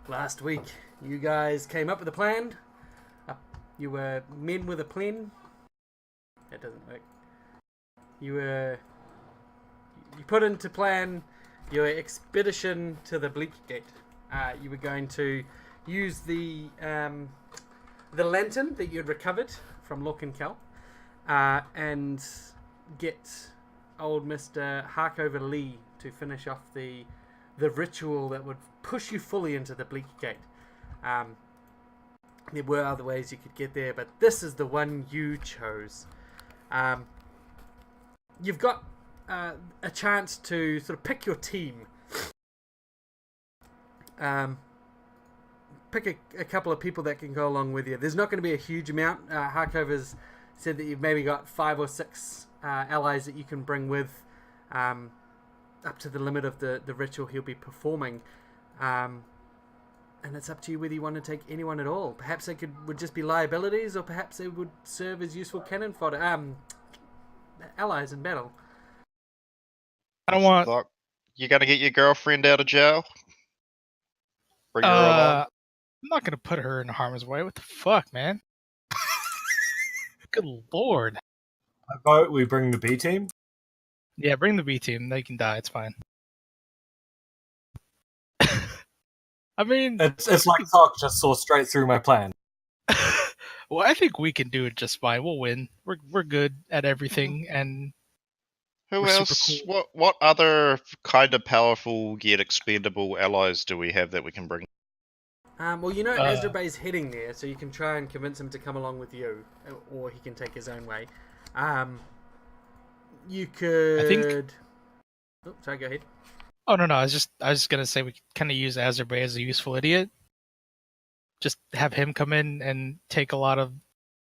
Last week, you guys came up with a plan. You were men with a plan. That doesn't work. You were. You put into plan your expedition to the Bleak Gate. You were going to use the lantern that you had recovered from Lock and Cal, and get old Mister Harkover Lee to finish off the ritual that would push you fully into the Bleak Gate. There were other ways you could get there, but this is the one you chose. You've got a chance to sort of pick your team. Pick a couple of people that can go along with you. There's not going to be a huge amount. Harkover's said that you've maybe got 5 or 6 allies that you can bring with, up to the limit of the ritual he'll be performing. And it's up to you whether you want to take anyone at all. Perhaps they would just be liabilities, or perhaps they would serve as useful cannon fodder, allies in battle. I don't want. Like, you gotta get your girlfriend out of jail. Bring her along. I'm not gonna put her in harm's way. What the fuck, man? Good lord. I vote we bring the B team. Yeah, bring the B team. They can die. It's fine. I mean, it's like Talk just saw straight through my plan. well, I think we can do it just fine. We'll win. We're good at everything, and Who we're else? super cool. What other kind of powerful yet expendable allies do we have that we can bring? Well, you know Azrabay's heading there, so you can try and convince him to come along with you, or he can take his own way. You could. I think. Oh, sorry, go ahead. Oh no! I was just gonna say we kind of use Azerbay as a useful idiot. Just have him come in and take a lot of,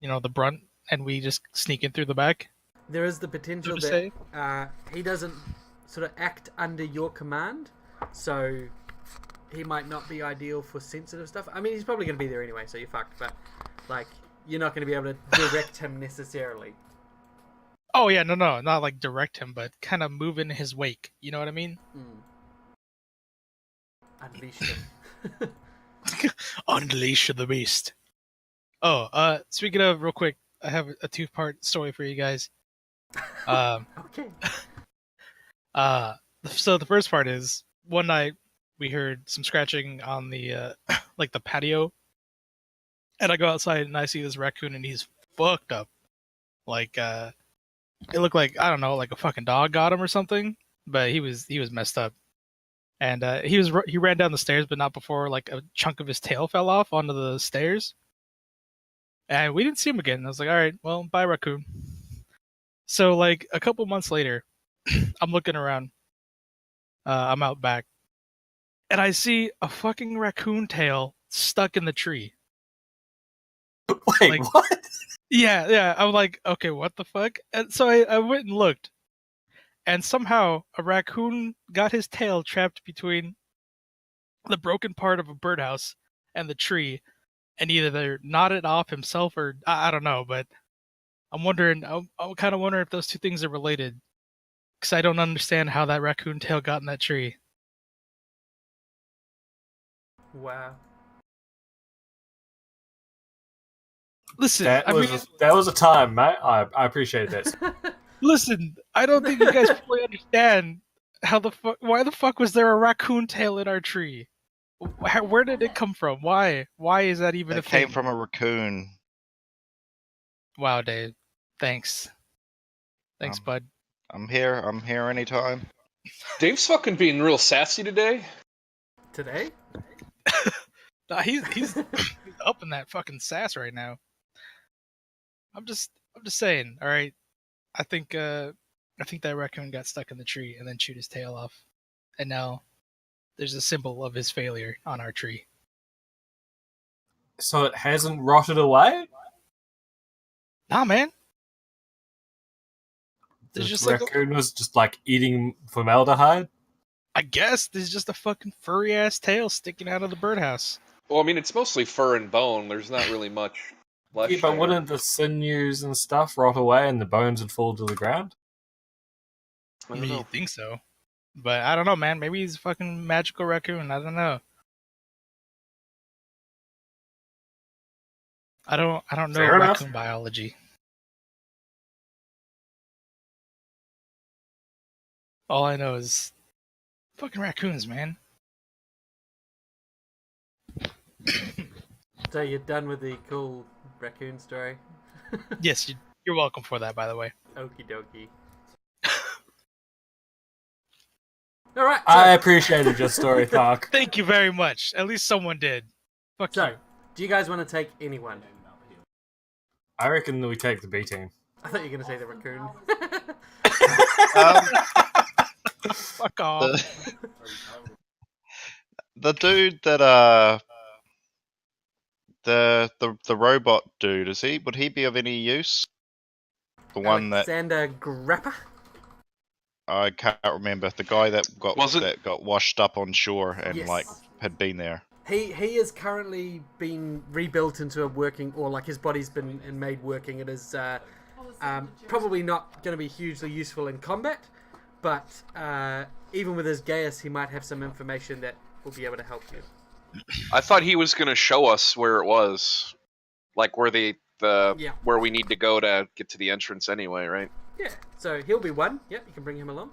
the brunt, and we just sneak in through the back. There is the potential that he doesn't sort of act under your command, so he might not be ideal for sensitive stuff. I mean, he's probably going to be there anyway, so you're fucked. But you're not going to be able to direct him necessarily. Oh yeah, no, not like direct him, but kind of move in his wake. You know what I mean? Unleash him. Unleash the beast. Oh, speaking of, real quick, I have a 2-part story for you guys. Okay. So the first part is, one night we heard some scratching on the the patio, and I go outside and I see this raccoon and he's fucked up. It looked like, I don't know, like a fucking dog got him or something, but he was messed up. And he ran down the stairs, but not before like a chunk of his tail fell off onto the stairs. And we didn't see him again. I was like, all right, well, bye, raccoon. So like a couple months later, I'm looking around. I'm out back, and I see a fucking raccoon tail stuck in the tree. Wait, what? Yeah. I'm like, okay, what the fuck? And so I went and looked. And somehow a raccoon got his tail trapped between the broken part of a birdhouse and the tree, and either they're knotted off himself or I don't know. But I'm kind of wondering if those two things are related, because I don't understand how that raccoon tail got in that tree. Wow. Listen, That was a time, mate. I appreciate this. Listen, I don't think you guys fully understand why the fuck was there a raccoon tail in our tree? Where did it come from? Why? Why is that even a thing? It came from a raccoon. Wow, Dave. Thanks, bud. I'm here anytime. Dave's fucking being real sassy today. Today? Nah, he's up in that fucking sass right now. I'm just saying, all right. I think that raccoon got stuck in the tree and then chewed his tail off, and now there's a symbol of his failure on our tree. So it hasn't rotted away? Nah, man. The raccoon was just eating formaldehyde? I guess there's just a fucking furry ass tail sticking out of the birdhouse. Well, I mean, it's mostly fur and bone. There's not really much flesh. Yeah, but wouldn't the sinews and stuff rot away and the bones would fall to the ground? I mean, you think so. But I don't know, man. Maybe he's a fucking magical raccoon. I don't know. I don't know Fair enough. raccoon biology. All I know is fucking raccoons, man. So you're done with the cool raccoon story? Yes, you're welcome for that, by the way. Okie dokie. All right. I appreciated your story, Thark. Thank you very much. At least someone did. Fuck So, you. do you guys want to take anyone? I reckon that we take the B team. I thought you were going to say the raccoon. Fuck off. The dude that the robot dude, would he be of any use? The one that Alexander Grappa? I can't remember, the guy that Wasn't- got washed up on shore and Yes. like had been there. He is currently been rebuilt into a working, or like his body's been made working. It is probably not going to be hugely useful in combat, but even with his Gaius, he might have some information that will be able to help you. I thought he was going to show us where it was, like where Yeah. where we need to go to get to the entrance anyway, right? Yeah, so he'll be one. Yep, you can bring him along.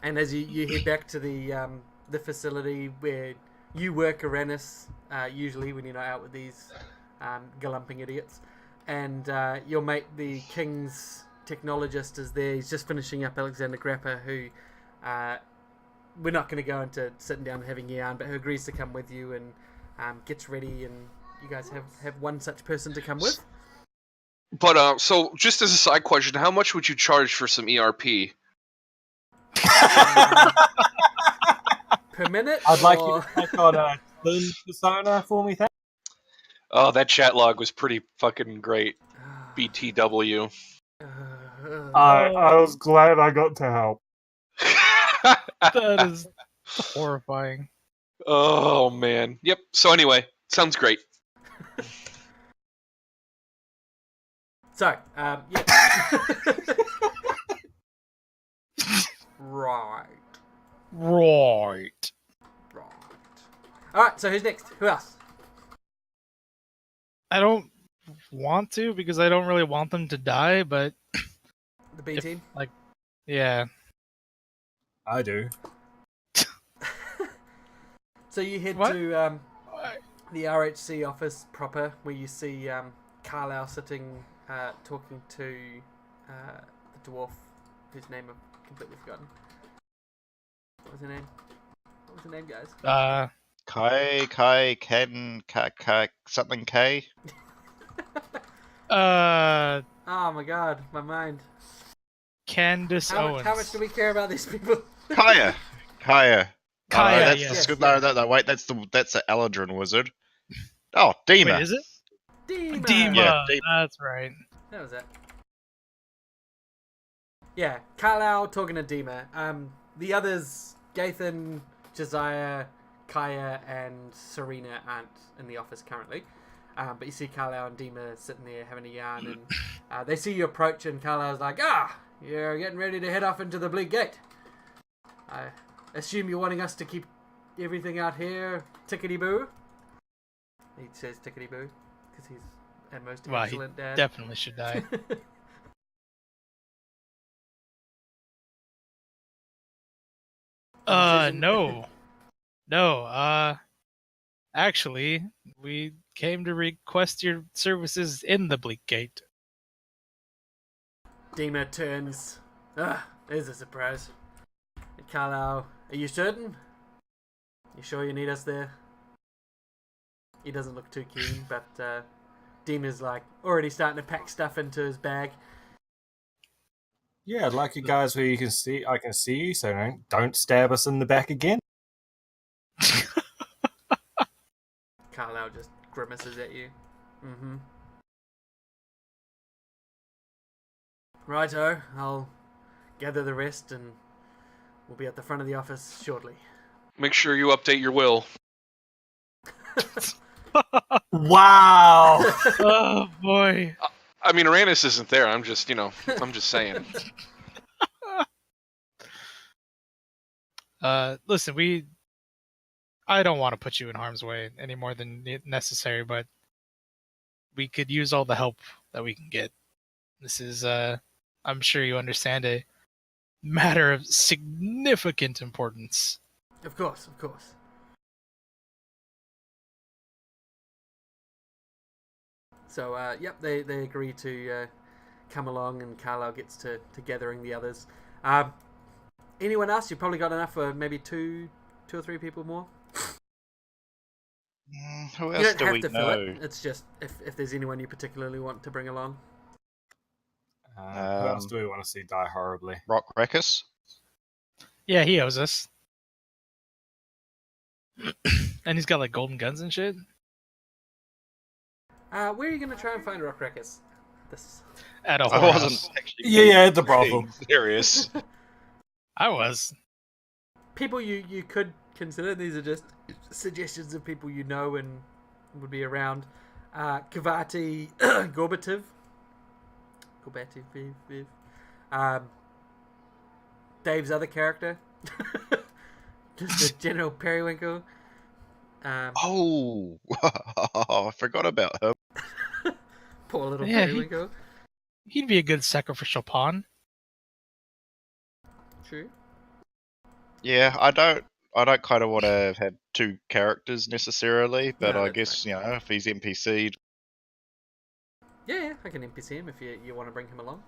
And as you head back to the facility where you work, Uranus, usually when you're not out with these galumping idiots, and your mate, the King's technologist, is there. He's just finishing up Alexander Grappa, who we're not going to go into sitting down and having a yarn, but who agrees to come with you and gets ready, and you guys have one such person to come with. But so just as a side question, how much would you charge for some ERP? Per minute? I'd like you or- to take on a twin persona for me, thanks. Oh, that chat log was pretty fucking great. BTW. I was glad I got to help. That is horrifying. Oh man. Yep. So anyway, sounds great. So, yeah. Right. Right. Alright, so who's next? Who else? I don't want to because I don't really want them to die, but The B if, team? like, yeah. I do. So you head What? to the RHC office proper, where you see Carlisle sitting, talking to the dwarf, whose name I've completely forgotten. What was her name? What was her name, guys? Ken, something K. Oh my god, my mind. Candace Owens. How much do we care about these people? Kaya. Kaya, that's yes. No, wait, that's the Eladrin wizard. Oh, Dima. Wait, is it? Dima! Dima. Yeah, Dima. That's right. That was it. Yeah, Carlisle talking to Dima. The others, Gathan, Josiah, Kaya, and Serena aren't in the office currently. But you see Carlisle and Dima sitting there having a yarn, and they see you approach, and Carlisle's like, you're getting ready to head off into the Bleak Gate. I assume you're wanting us to keep everything out here tickety-boo? He says tickety-boo, because he's a most Well, he excellent dad. definitely should die. No. No, actually, we came to request your services in the Bleak Gate. Dima turns. There's a surprise. Carlisle, are you certain? You sure you need us there? He doesn't look too keen, but Dima's like already starting to pack stuff into his bag. Yeah, I'd like you guys where I can see you, so don't stab us in the back again. Carlisle just grimaces at you. Mm-hmm. Righto, I'll gather the rest and we'll be at the front of the office shortly. Make sure you update your will. Wow! Oh boy. I mean, Uranus isn't there. I'm just saying. Listen, I don't want to put you in harm's way any more than necessary, but we could use all the help that we can get. This is, I'm sure you understand, a matter of significant importance. Of course, of course. So, yep, they agree to come along, and Carlisle gets to gathering the others. Anyone else? You've probably got enough for maybe two or three people more. Who You else don't do have we to fill know? it. It's just if there's anyone you particularly want to bring along. Who else do we want to see die horribly? Rock Rackus? Yeah, he owes us. And he's got like golden guns and shit. Where are you going to try and find Rock Wreckers? This. At a I whorehouse. wasn't actually Yeah, the brothel. being serious. I was. People you could consider. These are just suggestions of people you know and would be around. Kavati Gorbativ. Dave's other character. Just the General Periwinkle. Oh, I forgot about him. Poor little Yeah, Periwinkle. He'd be a good sacrificial pawn. True. Yeah, I don't kind of want to have two characters necessarily, but No, I that's guess if he's NPC'd. Yeah, I can NPC him if you want to bring him along.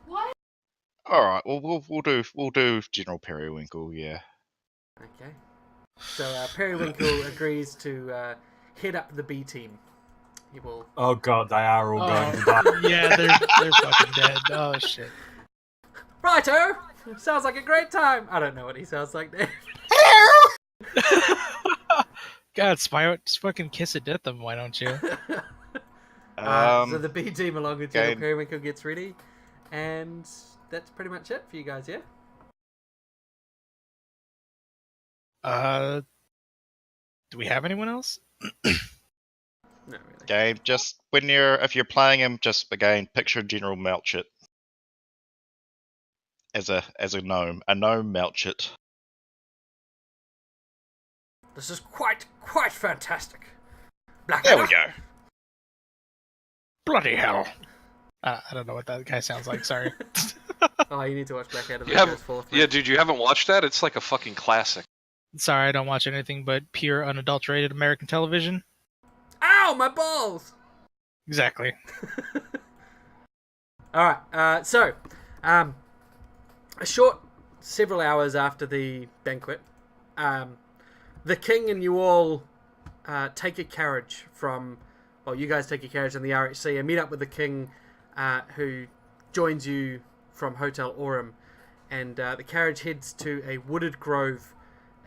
All right, well we'll do General Periwinkle. Yeah. Okay. So Periwinkle agrees to head up the B team. He will. Oh god, they are all going to Oh, die. yeah, they're fucking dead. Oh shit. Righto! Sounds like a great time. I don't know what he sounds like, Dave. God, Spy, just fucking kiss a death them, why don't you? So the B team along with General okay. Periwinkle gets ready, and that's pretty much it for you guys, yeah? Do we have anyone else? Not really. Okay, just if you're playing him, just again picture General Melchett as a gnome Melchett. This is quite fantastic. There we Blackadder? go. Bloody hell. I don't know what that guy sounds like, sorry. Oh, you need to watch Blackadder. You haven't- Yeah, dude, you haven't watched that? It's like a fucking classic. Sorry, I don't watch anything but pure, unadulterated American television. Ow, my balls! Exactly. Alright, a short several hours after the banquet, the king and you all take a carriage from, well, you guys take a carriage in the RHC and meet up with the king, who joins you from Hotel Aurum, and the carriage heads to a wooded grove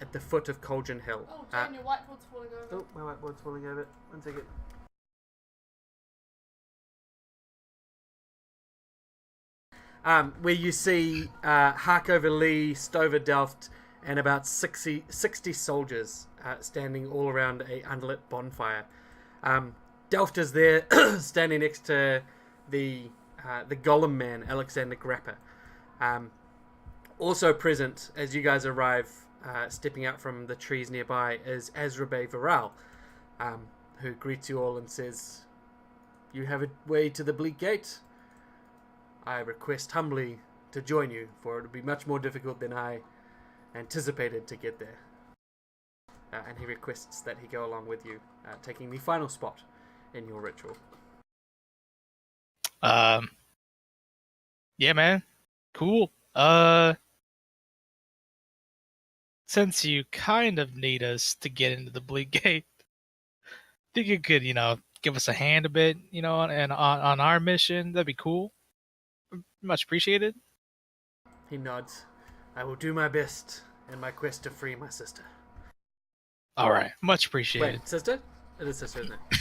at the foot of Colgan Hill. Oh, Jen, your whiteboard's falling over. Oh, my whiteboard's falling over. One second. Where you see Harkover Lee, Stover Delft, and about 60 soldiers standing all around a unlit bonfire. Delft is there, standing next to the Golem man, Alexander Grappa. Also present, as you guys arrive, stepping out from the trees nearby, is Azrabe Viral, who greets you all and says, "You have a way to the Bleak Gate. I request humbly to join you, for it would be much more difficult than I anticipated to get there." And he requests that he go along with you, taking the final spot in your ritual. Yeah, man. Cool. Since you kind of need us to get into the Bleak Gate, think you could, give us a hand a bit, and on our mission? That'd be cool. Much appreciated. He nods. "I will do my best in my quest to free my sister." All right, much appreciated. Wait, sister? It is sister, isn't it?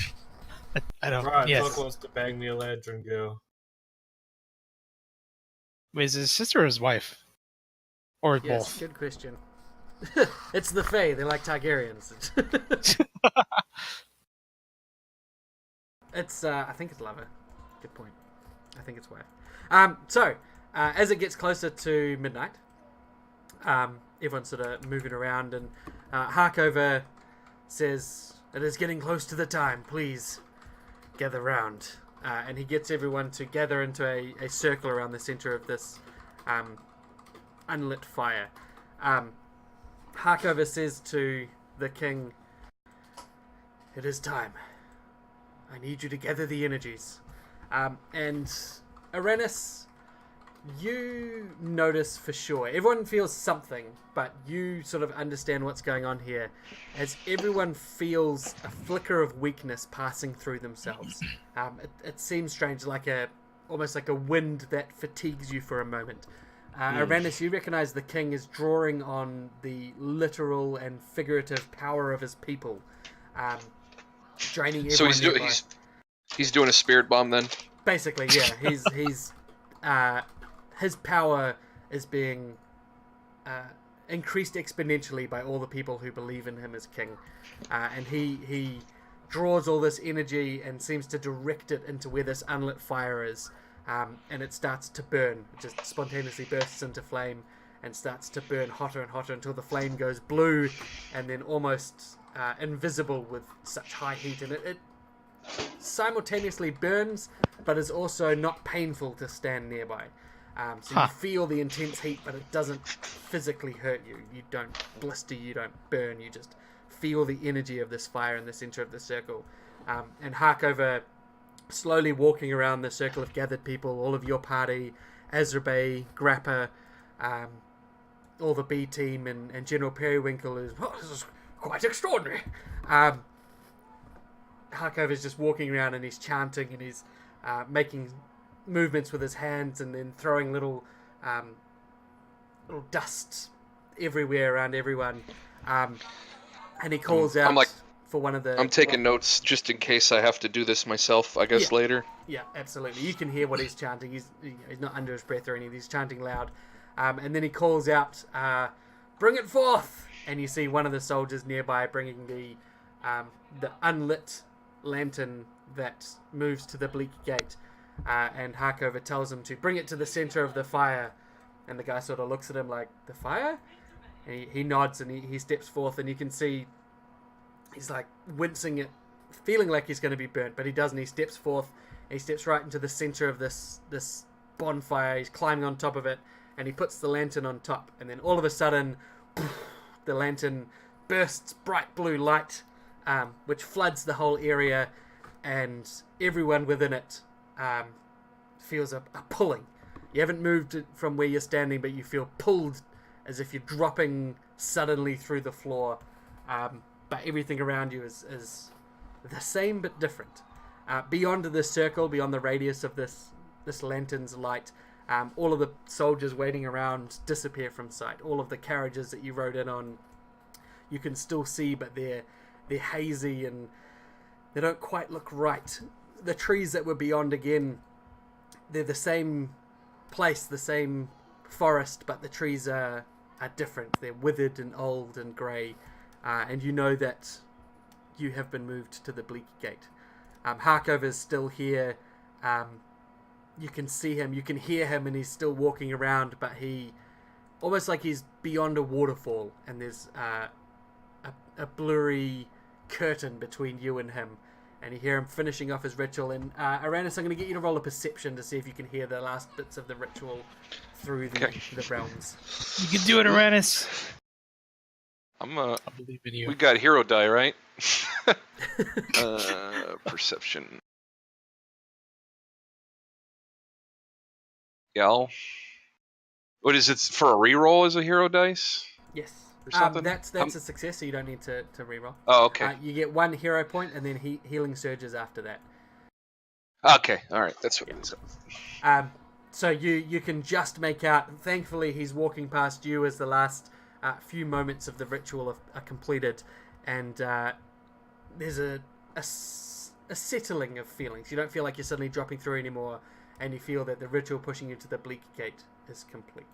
I don't. Right, Yes. Doug wants to bang the Eladrin girl. Wait, is it his sister or his wife? Or Yes, both? good question. It's the Fae. They like Targaryens. It's, I think it's lover. Good point. I think it's wife. As it gets closer to midnight, everyone's sort of moving around, and Harkover says, "It is getting close to the time. Please gather round. and he gets everyone to gather into a circle around the center of this unlit fire. Harkover says to the king, "It is time. I need you to gather the energies." And Arenis, you notice for sure. Everyone feels something, but you sort of understand what's going on here, as everyone feels a flicker of weakness passing through themselves. It seems strange, almost like a wind that fatigues you for a moment. Arenis, you recognize the king is drawing on the literal and figurative power of his people, draining everyone. So nearby. he's doing a spirit bomb then. Basically, yeah. He's his power is being increased exponentially by all the people who believe in him as king, and he draws all this energy and seems to direct it into where this unlit fire is. And it starts to burn. It just spontaneously bursts into flame and starts to burn hotter and hotter until the flame goes blue and then almost invisible with such high heat. And it simultaneously burns, but is also not painful to stand nearby. So you feel the intense heat, but it doesn't physically hurt you. You don't blister, you don't burn. You just feel the energy of this fire in the center of the circle. And Harkover, slowly walking around the circle of gathered people, all of your party, Azrabe, Grappa, all the B team, and General Periwinkle is, this is quite extraordinary. Harkover is just walking around and he's chanting and he's making movements with his hands and then throwing little dust everywhere around everyone. And he calls out for one of the... I'm taking notes just in case I have to do this myself, I guess, later. Yeah, absolutely. You can hear what he's chanting. He's not under his breath or anything. He's chanting loud. And then he calls out, "Bring it forth!" And you see one of the soldiers nearby bringing the unlit lantern that moves to the Bleak Gate. And Harkover tells him to bring it to the center of the fire. And the guy sort of looks at him like, "The fire?" And he nods and he steps forth, and you can see he's like wincing it, feeling like he's going to be burnt, but he doesn't. He steps forth, and he steps right into the center of this bonfire. He's climbing on top of it, and he puts the lantern on top, and then all of a sudden, the lantern bursts bright blue light, which floods the whole area, and everyone within it feels a pulling. You haven't moved from where you're standing, but you feel pulled as if you're dropping suddenly through the floor. But everything around you is the same but different. Beyond this circle, beyond the radius of this lantern's light, all of the soldiers waiting around disappear from sight. All of the carriages that you rode in on, you can still see, but they're hazy and they don't quite look right. The trees that were beyond, again, they're the same place, the same forest, but the trees are different. They're withered and old and grey. And you know that you have been moved to the Bleak Gate. Harkover's still here. You can see him, you can hear him, and he's still walking around, but he, almost like he's beyond a waterfall, and there's a blurry curtain between you and him. And you hear him finishing off his ritual. And Arenis, I'm going to get you to roll a perception to see if you can hear the last bits of the ritual through the realms. You can do it, Arenis. I believe in you. We got hero die, right? Perception. Yeah. What is it for a reroll as a hero dice? Yes. Or something? That's a success, so you don't need to reroll. Oh, okay. You get 1 hero point, and then healing surges after that. Okay, all right. That's what it is. So you can just make out. Thankfully, he's walking past you as the last few moments of the ritual are completed, and there's a settling of feelings. You don't feel like you're suddenly dropping through anymore, and you feel that the ritual pushing you to the Bleak Gate is complete.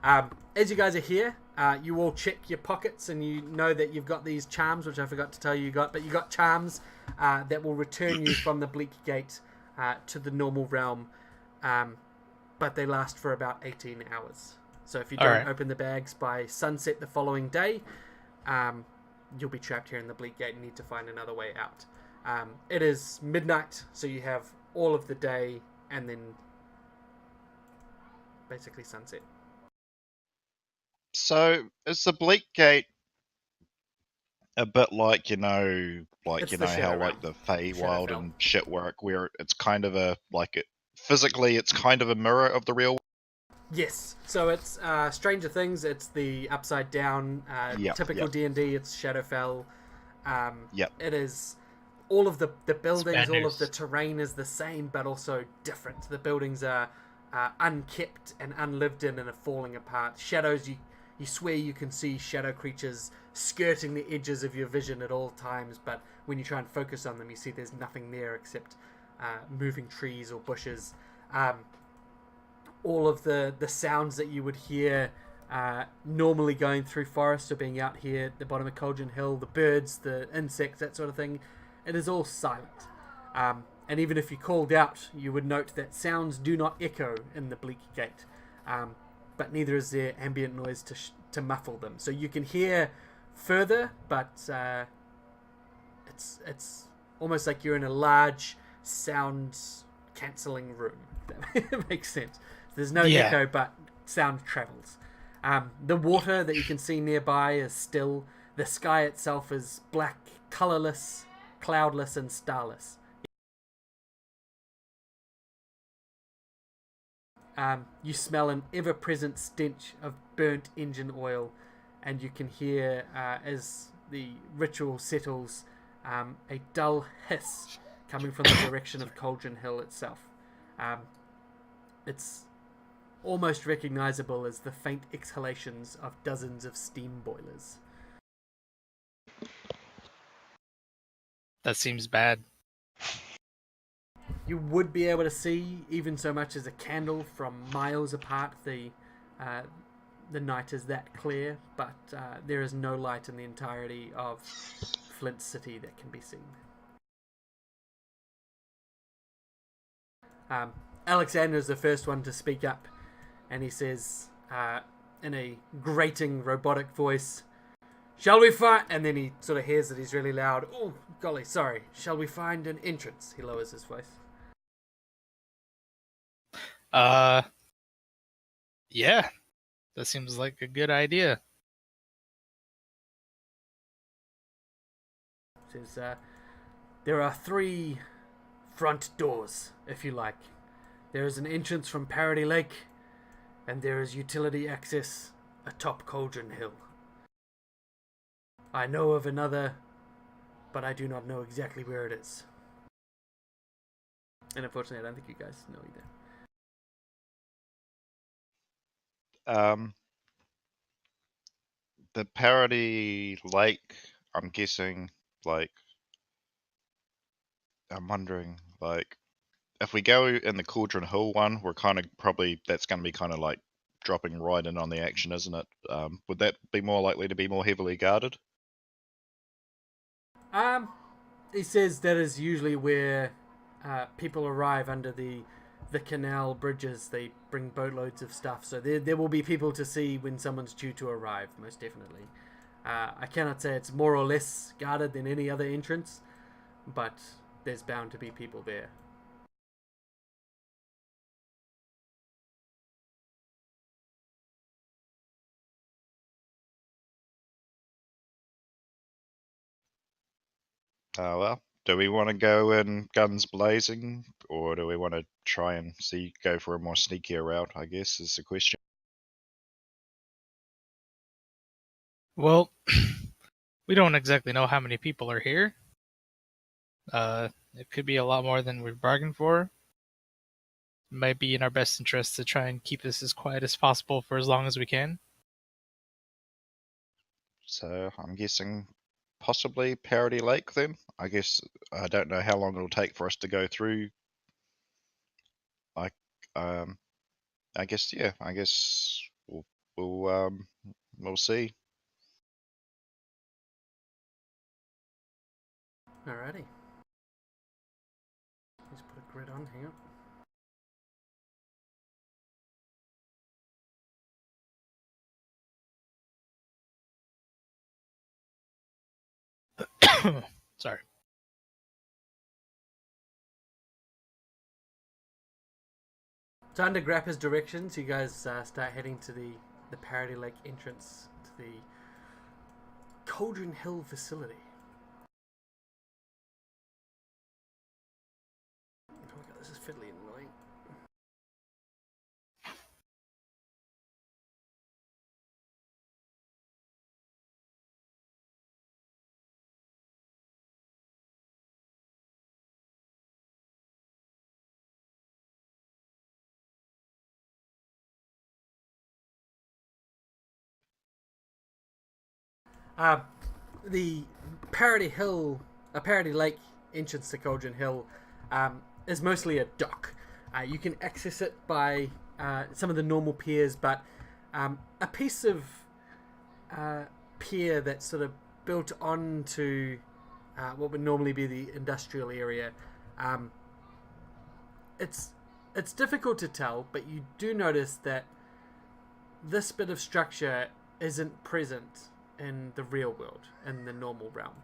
As you guys are here, you all check your pockets, and you know that you've got these charms, which I forgot to tell you got, but you got charms that will return you from the Bleak Gate to the normal realm, but they last for about 18 hours. So if you don't open the bags by sunset the following day, you'll be trapped here in the Bleak Gate and need to find another way out. It is midnight, so you have all of the day, and then basically sunset. So is the Bleak Gate a bit like It's the Shadow how Realm. like the Feywild Shadowfell. and shit work, where it's kind of a like it physically, it's kind of a mirror of the real. Yes, so it's Stranger Things. It's the upside down, Yep, typical yep, D&D. It's Shadowfell. yep. It is all of the buildings, all of the Spanners. terrain is the same, but also different. The buildings are unkept and unlived in and are falling apart. Shadows, you swear you can see shadow creatures skirting the edges of your vision at all times, but when you try and focus on them, you see there's nothing there except moving trees or bushes. All of the sounds that you would hear normally going through forests or being out here at the bottom of Cauldron Hill, the birds, the insects, that sort of thing, it is all silent. And even if you called out, you would note that sounds do not echo in the Bleak Gate, but neither is there ambient noise to muffle them. So you can hear further, but it's almost like you're in a large sound cancelling room. If that makes sense. There's no Yeah. echo, but sound travels. The water that you can see nearby is still. The sky itself is black, colourless, cloudless, and starless. You smell an ever-present stench of burnt engine oil, and you can hear, as the ritual settles, a dull hiss coming from the direction of Cauldron Hill itself. It's almost recognizable as the faint exhalations of dozens of steam boilers. That seems bad. You would be able to see even so much as a candle from miles apart. The night is that clear, but there is no light in the entirety of Flint City that can be seen. Alexander is the first one to speak up, and he says in a grating robotic voice, "Shall we find..." And then he sort of hears that he's really loud. "Oh, golly, sorry. Shall we find an entrance?" He lowers his voice. Yeah, that seems like a good idea. He says, "There are 3 front doors, if you like. There is an entrance from Parody Lake, and there is utility access atop Cauldron Hill. I know of another, but I do not know exactly where it is. And unfortunately, I don't think you guys know either." The Parody Lake, I'm guessing, like, I'm wondering, like, if we go in the Cauldron Hill one, we're kind of probably, that's going to be kind of like dropping right in on the action, isn't it? Would that be more likely to be more heavily guarded? He says that is usually where people arrive under the canal bridges. They bring boatloads of stuff, so there will be people to see when someone's due to arrive, most definitely. I cannot say it's more or less guarded than any other entrance, but there's bound to be people there. Well, do we want to go in guns blazing, or do we want to try and go for a more sneakier route, I guess, is the question. Well, we don't exactly know how many people are here. It could be a lot more than we've bargained for. It might be in our best interest to try and keep this as quiet as possible for as long as we can. So I'm guessing possibly Parody Lake then. I guess I don't know how long it'll take for us to go through. Like, I guess yeah. I guess we'll see. Alrighty. Let's put a grid on here. Sorry. So under Grappa's directions, you guys start heading to the Parody Lake entrance to the Cauldron Hill facility. Oh my god, this is fiddly and annoying. The Parody Lake entrance to Cauldron Hill is mostly a dock. You can access it by some of the normal piers, but a piece of pier that's sort of built onto what would normally be the industrial area. It's difficult to tell, but you do notice that this bit of structure isn't present in the real world, in the normal realm.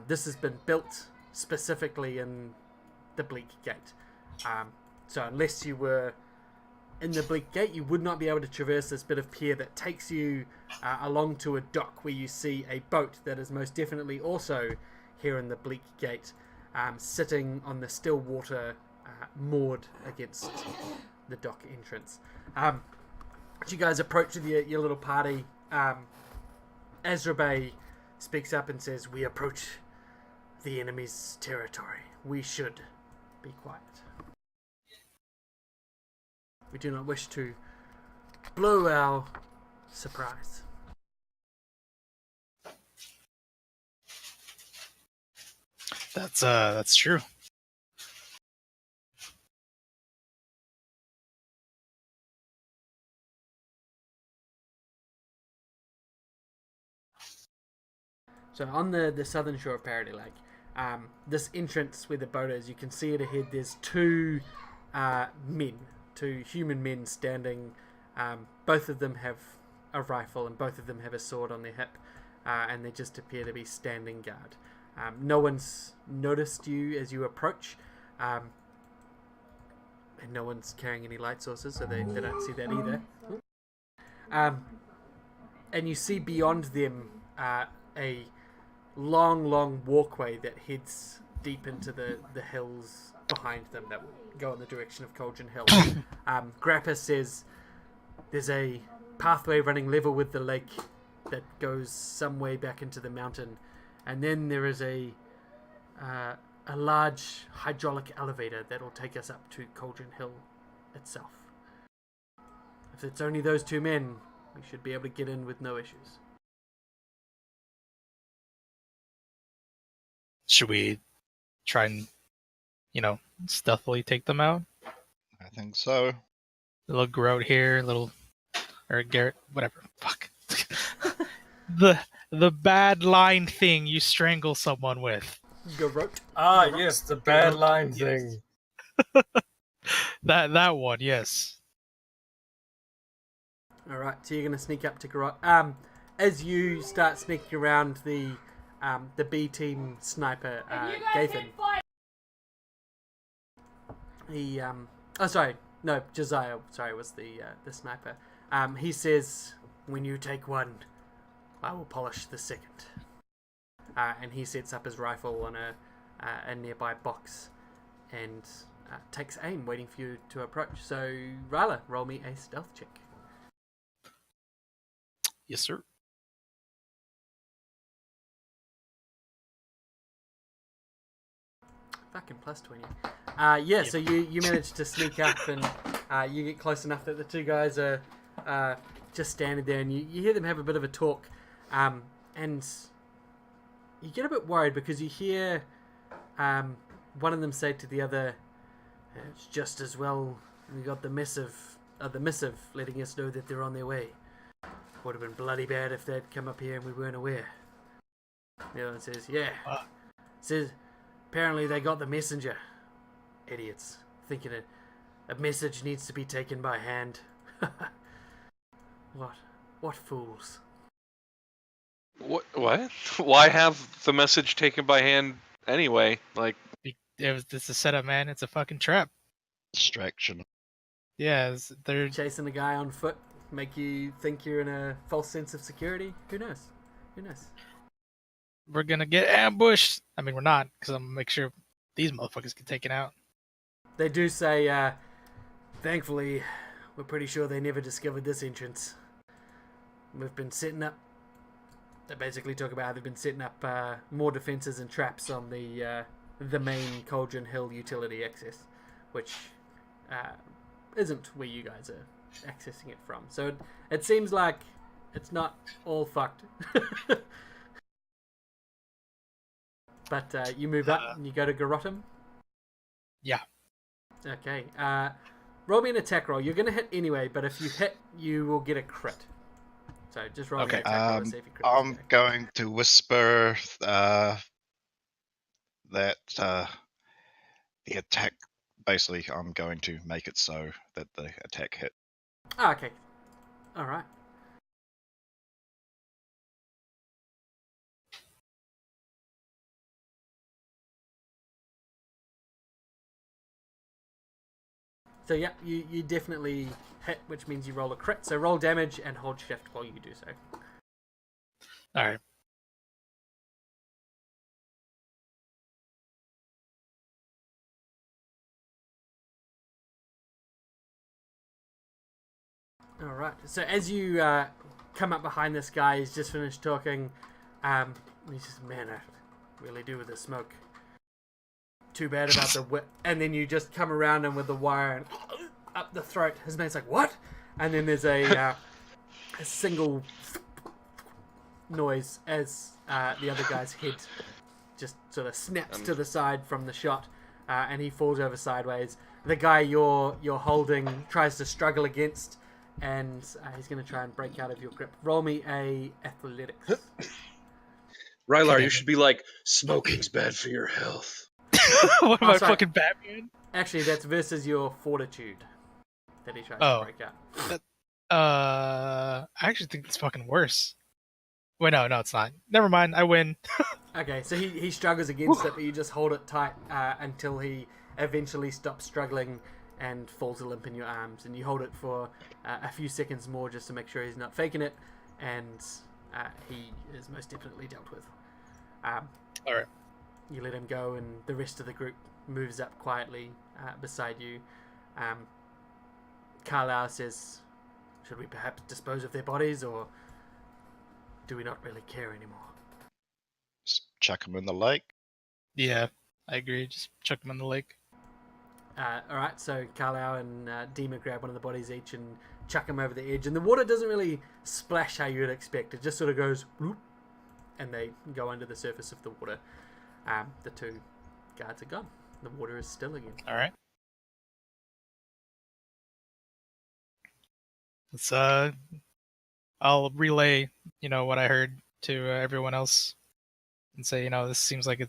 This has been built specifically in the Bleak Gate. So unless you were in the Bleak Gate, you would not be able to traverse this bit of pier that takes you along to a dock where you see a boat that is most definitely also here in the Bleak Gate, sitting on the still water, moored against the dock entrance. As you guys approach with your little party, Azrabe speaks up and says, "We approach the enemy's territory. We should be quiet. We do not wish to blow our surprise." That's true. So on the southern shore of Parody Lake, this entrance where the boat is, you can see it ahead. There's two human men standing. Both of them have a rifle and both of them have a sword on their hip, and they just appear to be standing guard. No one's noticed you as you approach, and no one's carrying any light sources, so they don't see that either. And you see beyond them a long walkway that heads deep into the hills behind them that go in the direction of Cauldron Hill. Grappa says there's a pathway running level with the lake that goes some way back into the mountain, and then there is a large hydraulic elevator that will take us up to Cauldron Hill itself. If it's only those two men, we should be able to get in with no issues. Should we try and, stealthily take them out? I think so. A little Groat here, or Garrett, whatever. Fuck. the bad line thing you strangle someone with. Garrote. Ah, yes, the bad line Yes. thing. That one, yes. Alright, so you're going to sneak up to Garrote. As you start sneaking around, the B team sniper, Gathan. Josiah, was the sniper. He says, "When you take one, I will polish the second." And he sets up his rifle on a nearby box and takes aim, waiting for you to approach. So, Ryla, roll me a stealth check. Yes, sir. Fucking plus 20. So you manage to sneak up and you get close enough that the two guys are just standing there, and you hear them have a bit of a talk, and you get a bit worried because you hear one of them say to the other, "It's just as well we got the missive letting us know that they're on their way. Would have been bloody bad if they'd come up here and we weren't aware." The other one says, "Yeah." Says, "Apparently they got the messenger. Idiots. Thinking a message needs to be taken by hand." What fools. What? Why have the message taken by hand anyway? Like, It's a setup, man. It's a fucking trap. Distraction. Yeah, they're Chasing a guy on foot make you think you're in a false sense of security? Who knows? Who knows? we're gonna get ambushed. I mean, we're not, because I'm gonna make sure these motherfuckers get taken out. They do say, thankfully, we're pretty sure they never discovered this entrance. We've been setting up. They basically talk about how they've been setting up more defenses and traps on the main Cauldron Hill utility access, which isn't where you guys are accessing it from. So it seems like it's not all fucked. But you move up and you go to Garrotum. Yeah. Okay. Roll me an attack roll. You're going to hit anyway, but if you hit, you will get a crit. So just roll me an Okay. attack roll to see if you crit. I'm going to whisper that the attack. Basically, I'm going to make it so that the attack hit. Oh, okay. All right. So yeah, you definitely hit, which means you roll a crit. So roll damage and hold shift while you do so. All right. All right. So as you come up behind this guy, he's just finished talking. He says, "Man, I really do with the smoke. Too bad about the whip." And then you just come around him with the wire and up the throat. His mate's like, "What?" And then there's a single noise as the other guy's head just sort of snaps to the side from the shot, and he falls over sideways. The guy you're holding tries to struggle against, and he's going to try and break out of your grip. Roll me a athletics. Rylar, you should be like, smoking's bad for your health. What am I, sorry. fucking Batman? Actually, that's versus your fortitude that he tries to break out. I actually think it's fucking worse. Wait, no, it's not. Never mind, I win. Okay, so he struggles against it, but you just hold it tight until he eventually stops struggling and falls limp in your arms. And you hold it for a few seconds more just to make sure he's not faking it, and he is most definitely dealt with. All right. You let him go, and the rest of the group moves up quietly beside you. Carlisle says, "Should we perhaps dispose of their bodies, or do we not really care anymore?" Just chuck them in the lake. Yeah, I agree. Just chuck them in the lake. Alright, so Carlisle and Dima grab one of the bodies each and chuck them over the edge. And the water doesn't really splash how you would expect. It just sort of goes, whoop, and they go under the surface of the water. The two guards are gone. The water is still again. All right. Let's I'll relay, what I heard to everyone else, and say, this seems like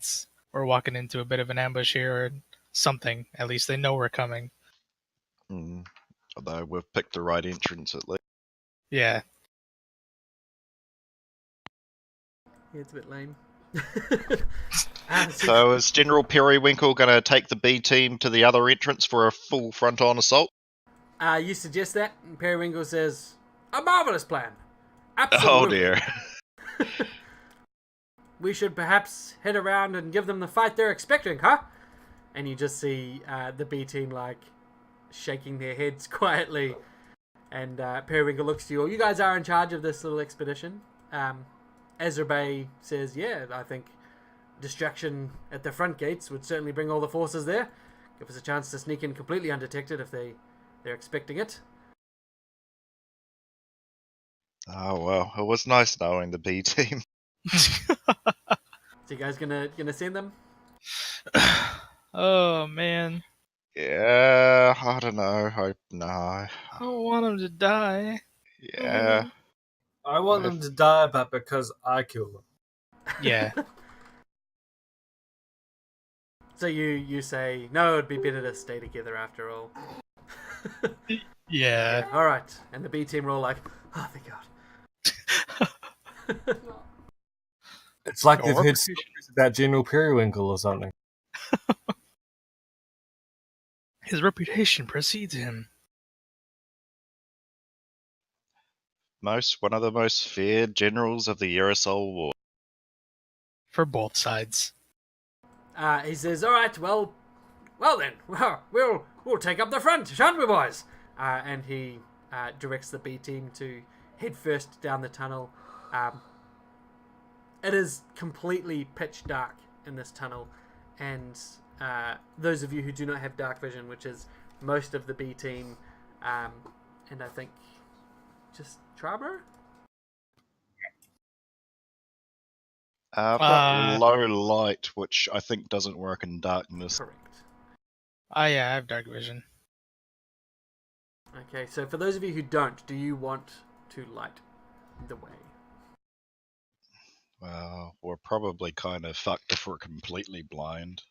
we're walking into a bit of an ambush here, or something. At least they know we're coming. Although we've picked the right entrance at least. Yeah. Yeah, it's a bit lame. So is General Periwinkle going to take the B team to the other entrance for a full front-on assault? You suggest that, and Periwinkle says, "A marvelous plan. Absolutely. Oh dear. We should perhaps head around and give them the fight they're expecting, huh?" And you just see the B team shaking their heads quietly. And Periwinkle looks to you. You guys are in charge of this little expedition. Ezra Bay says, "Yeah, I think distraction at the front gates would certainly bring all the forces there. Give us a chance to sneak in completely undetected if they're expecting it." Oh well, it was nice knowing the B team. So you guys gonna send them? Oh man. Yeah, I don't know. No. I don't want them to die. Yeah. I want them to die, but because I killed them. Yeah. So you say, "No, it'd be better to stay together after all." Yeah. All right, and the B team are all like, "Oh, thank God." It's like they've Or- heard stories about General Periwinkle or something. His reputation precedes him. one of the most feared generals of the Aerosol War. For both sides. He says, "All right, well then, we'll take up the front, shan't we, boys?" And he directs the B team to head first down the tunnel. It is completely pitch dark in this tunnel, and those of you who do not have dark vision, which is most of the B team, and I think just Trabro. I've got low light, which I think doesn't work in darkness. Correct. Yeah, I have dark vision. Okay, so for those of you who don't, do you want to light the way? Well, we're probably kind of fucked if we're completely blind.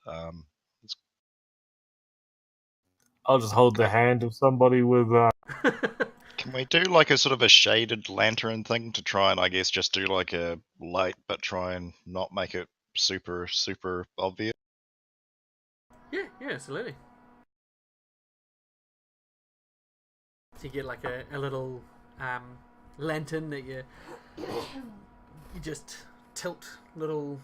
I'll just hold the hand of somebody with. Can we do like a sort of a shaded lantern thing to try and, I guess, just do like a light, but try and not make it super, super obvious? Yeah, absolutely. So you get like a little lantern that you just tilt little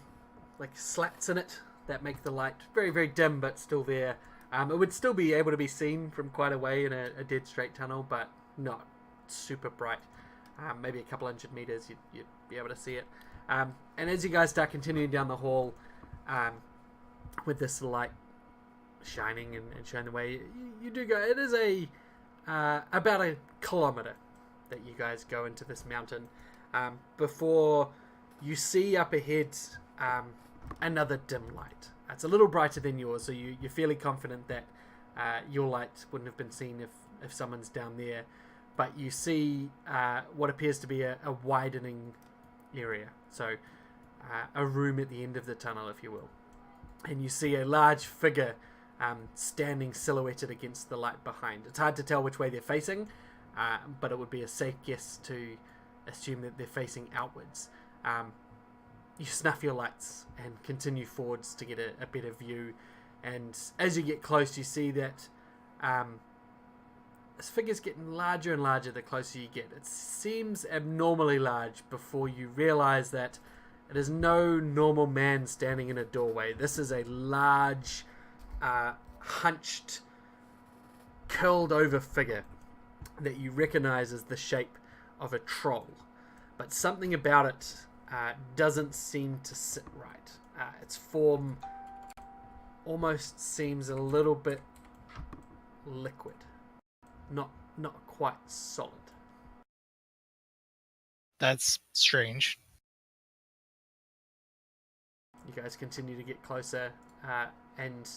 like slats in it that make the light very, very dim but still there. It would still be able to be seen from quite a way in a dead straight tunnel, but not super bright. Maybe a couple hundred meters you'd be able to see it. And as you guys start continuing down the hall with this light shining and showing the way, you do go. It is about a kilometer that you guys go into this mountain before you see up ahead another dim light. It's a little brighter than yours, so you're fairly confident that your light wouldn't have been seen if someone's down there. But you see what appears to be a widening area, so a room at the end of the tunnel, if you will. And you see a large figure standing silhouetted against the light behind. It's hard to tell which way they're facing, but it would be a safe guess to assume that they're facing outwards. You snuff your lights and continue forwards to get a better view, and as you get close you see that this figure's getting larger and larger the closer you get. It seems abnormally large before you realise that it is no normal man standing in a doorway. This is a large, hunched, curled over figure that you recognise as the shape of a troll. But something about it doesn't seem to sit right. Its form almost seems a little bit liquid. Not quite solid. That's strange. You guys continue to get closer, and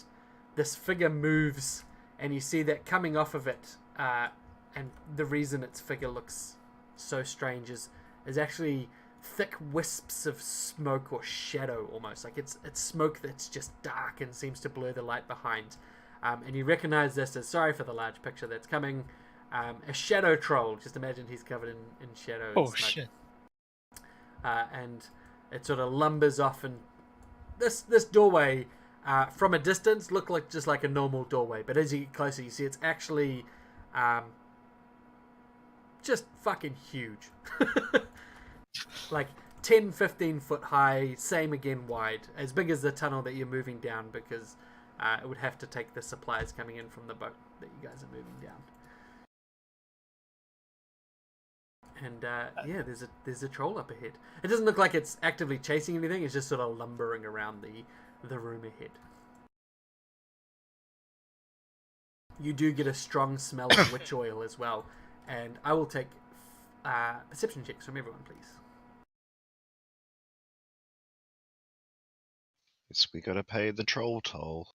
this figure moves, and you see that coming off of it, and the reason its figure looks so strange is actually thick wisps of smoke or shadow almost. Like it's smoke that's just dark and seems to blur the light behind. And you recognize this as, sorry for the large picture that's coming, a shadow troll. Just imagine he's covered in shadow. Oh, and smoke. shit. And it sort of lumbers off, and this doorway from a distance looked like just like a normal doorway, but as you get closer you see it's actually just fucking huge. Like 10-15 foot high, same again wide, as big as the tunnel that you're moving down, because it would have to take the supplies coming in from the boat that you guys are moving down. And yeah, there's a troll up ahead. It doesn't look like it's actively chasing anything. It's just sort of lumbering around the room ahead. You do get a strong smell of witch oil as well. And I will take perception checks from everyone, please. Guess we gotta pay the troll toll.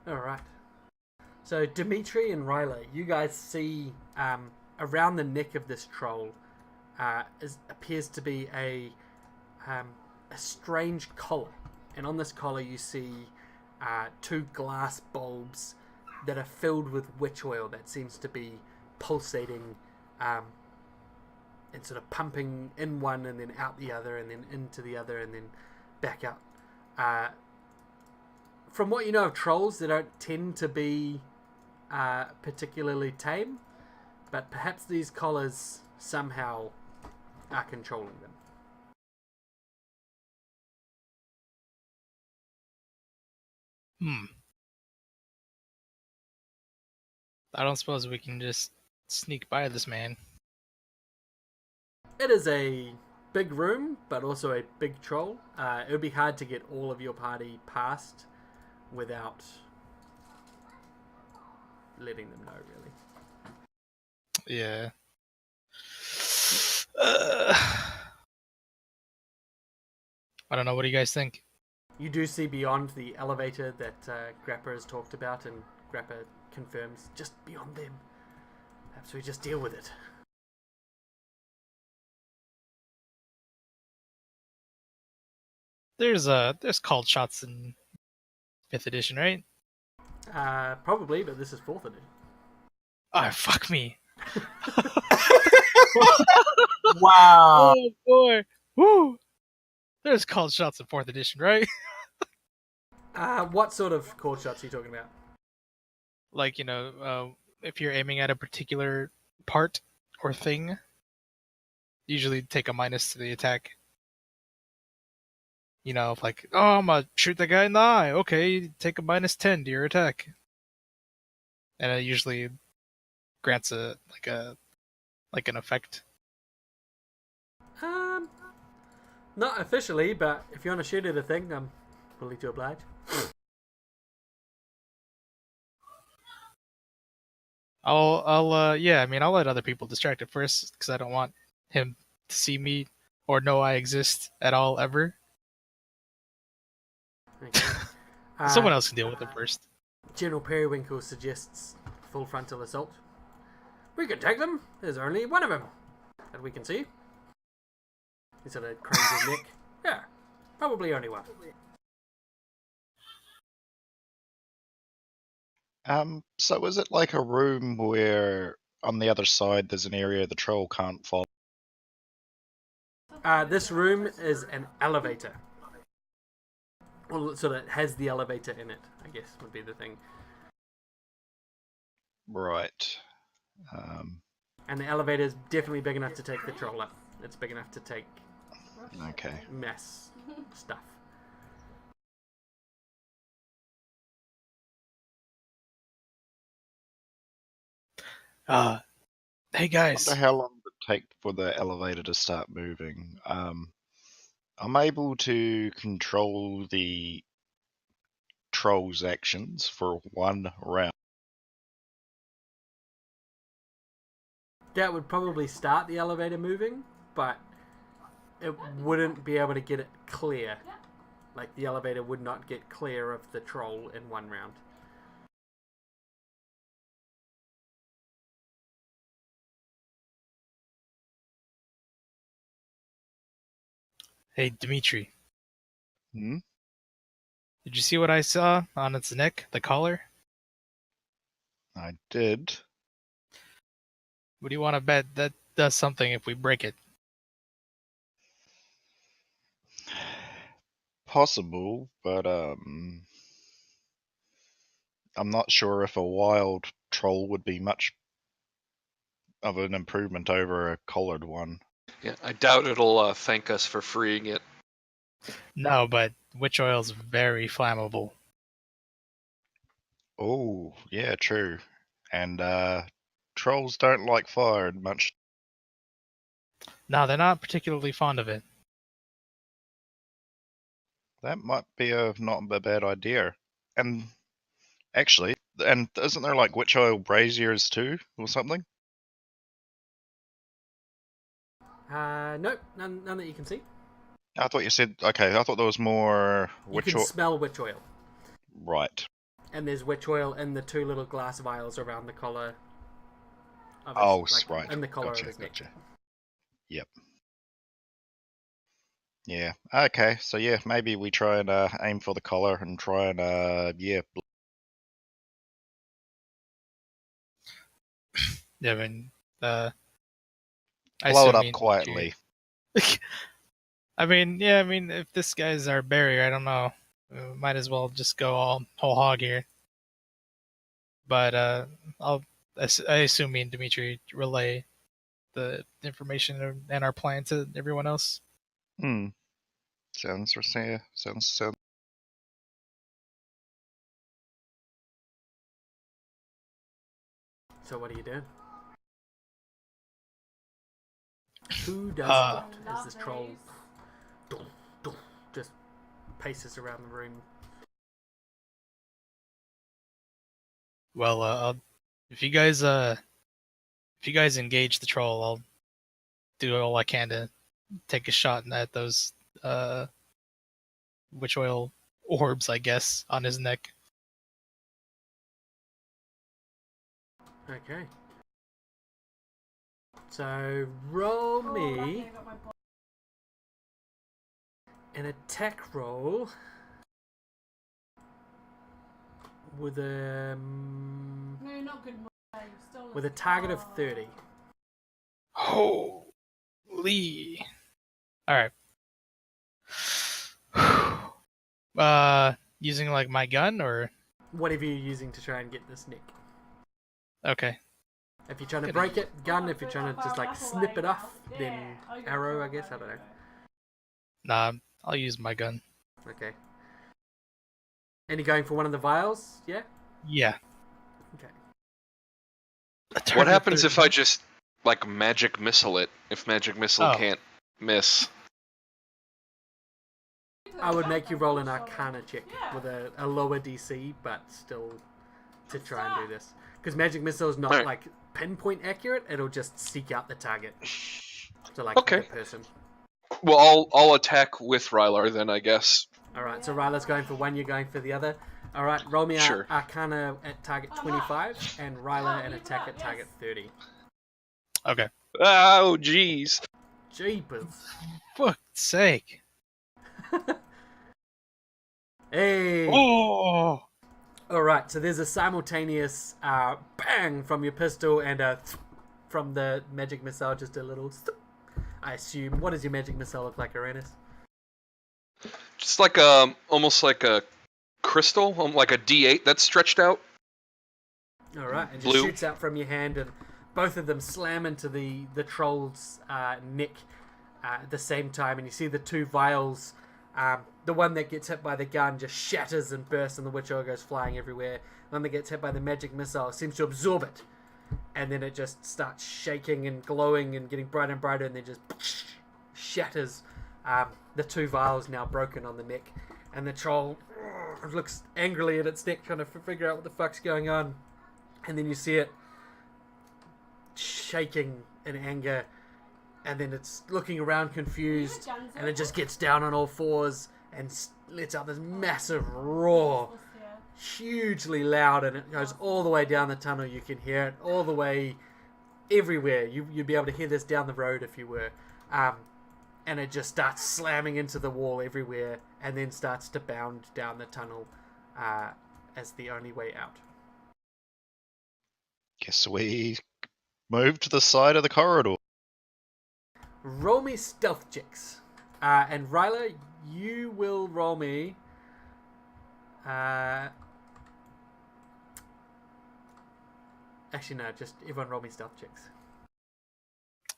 Alright. So Dimitri and Ryla, you guys see around the neck of this troll appears to be a strange collar. and on this collar you see 2 glass bulbs that are filled with witch oil that seems to be pulsating and sort of pumping in one and then out the other and then into the other and then back out. From what you know of trolls, they don't tend to be particularly tame, but perhaps these collars somehow are controlling them. I don't suppose we can just sneak by this man. It is a big room, but also a big troll. It would be hard to get all of your party past without letting them know, really. Yeah. I don't know. What do you guys think? You do see beyond the elevator that Grappa has talked about, and Grappa confirms just beyond them. Perhaps we just deal with it. There's called shots in 5th edition, right? Probably, but this is 4th edition. Oh, fuck me. Wow. Oh boy. Woo. There's called shots in 4th edition, right? What sort of call shots are you talking about? Like, if you're aiming at a particular part or thing, usually take a minus to the attack. If like, oh, I'm gonna shoot the guy in the eye. Okay, take a -10 to your attack. And it usually grants an effect. Not officially, but if you want to shoot at a thing, I'm willing to oblige. I'll let other people distract it first, because I don't want him to see me or know I exist at all ever. Okay. Someone else can deal with it first. General Periwinkle suggests full frontal assault. We can take them. There's only one of them that we can see. He sort of cranes his neck. Yeah, probably only one. So is it like a room where on the other side there's an area the troll can't follow? This room is an elevator. Well, sort of has the elevator in it, I guess, would be the thing. Right. And the elevator is definitely big enough to take the troll up. It's big enough to take Okay. mass stuff. Hey I guys. wonder how long it would take for the elevator to start moving. I'm able to control the troll's actions for 1 round. That would probably start the elevator moving, but it wouldn't be able to get it clear. Like, the elevator would not get clear of the troll in 1 round. Hey, Dimitri. Hmm? Did you see what I saw on its neck, the collar? I did. What do you want to bet that does something if we break it? Possible, but I'm not sure if a wild troll would be much of an improvement over a collared one. Yeah, I doubt it'll thank us for freeing it. No, but witch oil's very flammable. Oh, yeah, true. And trolls don't like fire much. No, they're not particularly fond of it. That might be not a bad idea. And actually, and isn't there like witch oil braziers too, or something? Nope, none that you can see. I thought you said, okay, I thought there was more You witch can oil. smell witch oil. Right. And there's witch oil in the 2 little glass vials around the collar. Of Oh, his, right. In the collar Gotcha, of his neck. gotcha. Yep. Yeah. Okay. So yeah, maybe we try and aim for the collar and try and Yeah, I mean, I blow it assume up me and quietly. I mean, yeah, I mean, if this guy's our barrier, I don't know. Might as well just go all whole hog here. But I assume me and Dimitri relay the information and our plan to everyone else. Hmm. Sounds. So what are you doing? Who does Uh, what? As this troll dum, dum, just paces around the room. Well, if you guys engage the troll, I'll do all I can to take a shot at those witch oil orbs, I guess, on his neck. Okay. So roll me an attack roll with a No, not good. with a target of 30. Holy! All right. Using like my gun or Whatever you're using to try and get this nick. okay. If you're trying to Good. break it, gun. If you're trying to just like snip it off, then arrow, I guess. I don't know. Nah, I'll use my gun. Okay. And you're going for one of the vials? Yeah? Yeah. Okay. What happens if I just like magic missile it? If magic missile Oh. can't miss? I would make you roll an Arcana check with a lower DC, but still to try and do this. Because magic missile is not Alright. like pinpoint accurate; it'll just seek out the target. So like Okay. the person. Well, I'll attack with Rylar then, I guess. All right. So Ryla's going for one. You're going for the other. All right. Roll me Sure. Arcana at target 25, and Ryla an attack at target 30. Okay. Oh, jeez. Jeepers. Fuck's sake. Hey. Oh. All right. So there's a simultaneous bang from your pistol and from the magic missile. Just a little. I assume. What does your magic missile look like, Uranus? Just like almost like a crystal, like a D8 that's stretched out. All right, and just Blue. shoots out from your hand, and both of them slam into the troll's neck at the same time, and you see the two vials. The one that gets hit by the gun just shatters and bursts, and the witch oil goes flying everywhere. The one that gets hit by the magic missile seems to absorb it, and then it just starts shaking and glowing and getting brighter and brighter, and then just shatters. The two vials now broken on the neck, and the troll looks angrily at its neck, trying to figure out what the fuck's going on. And then you see it shaking in anger, and then it's looking around confused, and it just gets down on all fours and lets out this massive roar, hugely loud, and it goes all the way down the tunnel. You can hear it all the way everywhere. You'd be able to hear this down the road if you were. And it just starts slamming into the wall everywhere, and then starts to bound down the tunnel as the only way out. Guess we move to the side of the corridor. Roll me stealth checks. And Ryla, you will roll me. Actually, no, just everyone roll me stealth checks.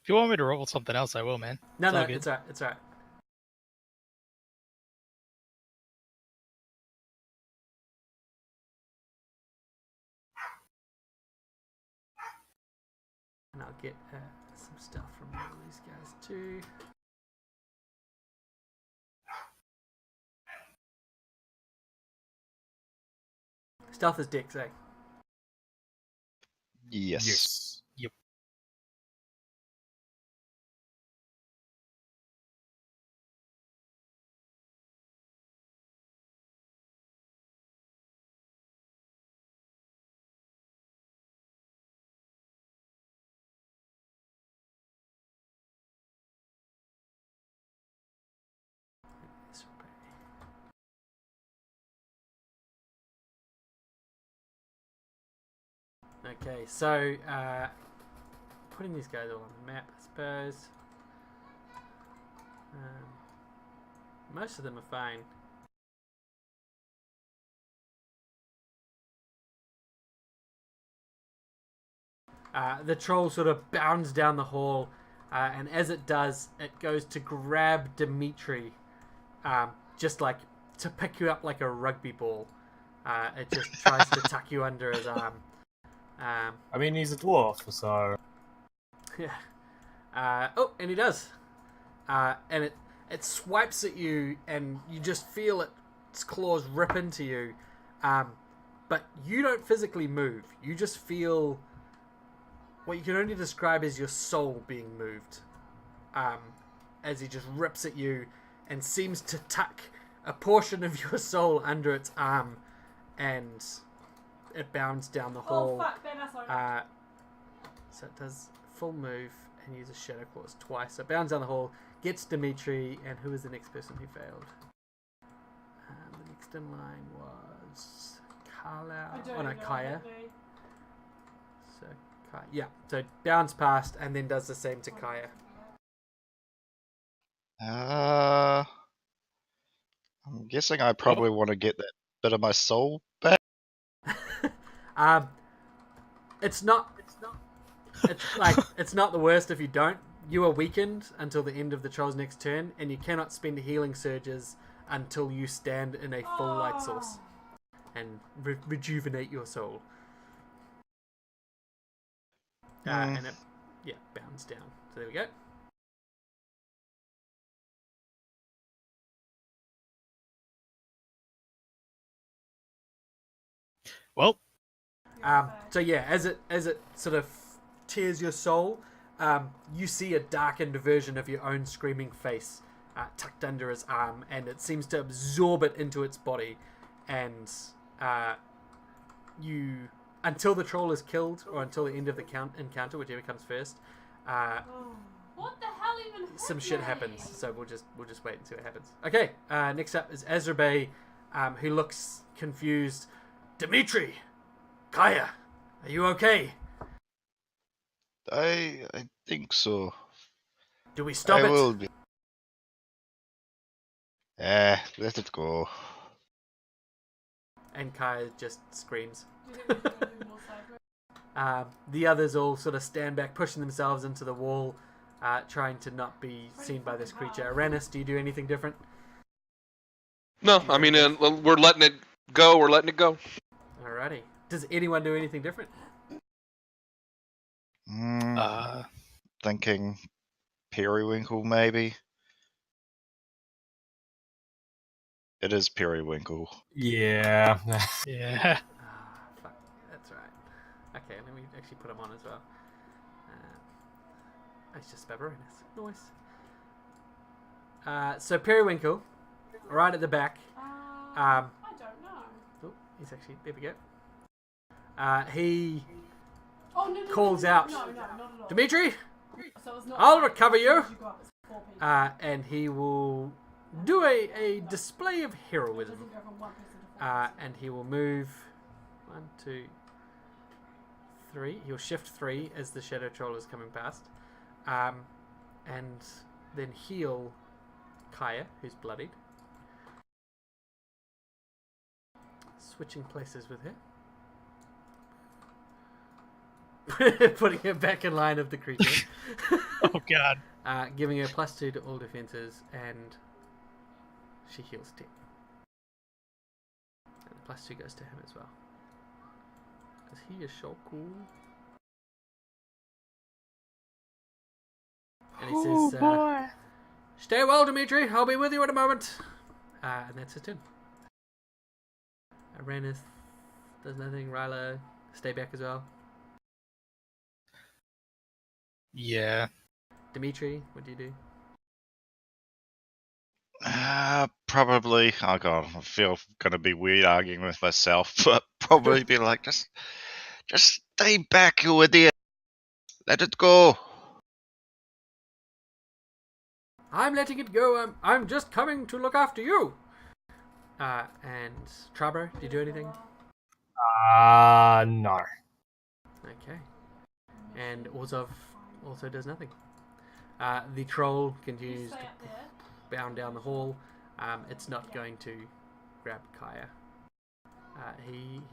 If you want me to roll something else, I will, man. No, It's all no, good. it's alright, it's alright. And I'll get some stuff from all these guys too. Stealth is dex, eh? Yes. Yep. Okay, so putting these guys all on the map, I suppose. Most of them are fine. The troll sort of bounds down the hall, and as it does, it goes to grab Dimitri, just like to pick you up like a rugby ball. It just tries to tuck you under his arm. I mean, he's a dwarf, so... Yeah. Oh, and he does. And it swipes at you, and you just feel its claws rip into you. But you don't physically move. You just feel what you can only describe as your soul being moved. As he just rips at you and seems to tuck a portion of your soul under its arm, and it bounds down the hall. Oh fuck, Ben, that's alright. So it does full move and uses Shadow Claws twice. So it bounds down the hall, gets Dimitri, and who was the next person who failed? The next in line was Carla. I don't Oh no, know, Kaya. maybe. So Kaya, yeah. So bounds past and then does the same to Kaya. I'm guessing I probably want to get that bit of my soul back. It's not. It's not the worst if you don't. You are weakened until the end of the troll's next turn, and you cannot spend healing surges until you stand in a full light source and rejuvenate your soul. And it, bounds down. So there we go. Well, So yeah, as it sort of tears your soul, you see a darkened version of your own screaming face tucked under his arm, and it seems to absorb it into its body, and you, until the troll is killed or until the end of the encounter, whichever comes first, What the hell even happened? some shit happens. So we'll just wait and see what happens. Okay, next up is Azrabe, who looks confused. Dimitri, Kaya, are you okay? I think so. Do we stop I it? will be. Let it go. And Kaya just screams. Do you think we should go do more side quests? The others all sort of stand back, pushing themselves into the wall, trying to not be seen by this creature. Aranis, do you do anything different? No, I mean, we're letting it go. We're letting it go. Alrighty. Does anyone do anything different? Thinking Periwinkle, maybe. It is Periwinkle. Yeah. yeah. Fuck. That's right. Okay, let me actually put him on as well. It's just Babarinus. Nice. So Periwinkle, right at the back. I don't know. Oh, he's actually, there we go. He Oh, no, calls no, out, No, not at all. Dimitri, So it's not I'll like recover you. as go up, it's 4 people. And he will do a display of It heroism. doesn't go from 1 person to 4 And he will move 1, 2, 3. He'll shift 3 as the shadow troll is coming past, and then heal Kaya, who's bloodied. Switching places with her, putting her back in line of the creature. Oh god. Giving her +2 to all defenses, and she heals 10. And the +2 goes to him as well. Because he is so cool. And he says, stay well, Dimitri. I'll be with you in a moment. And that's his turn. Aranis does nothing. Ryla, stay back as well. Yeah. Dimitri, what do you do? Probably. Oh god, I feel gonna be weird arguing with myself, but probably be like, just stay back, you idiot. Let it go. I'm letting it go. I'm just coming to look after you. And Trabro, do you do anything? No. Okay. And Orzov also does nothing. The troll continues to bound down the hall. It's not going to grab Kaya.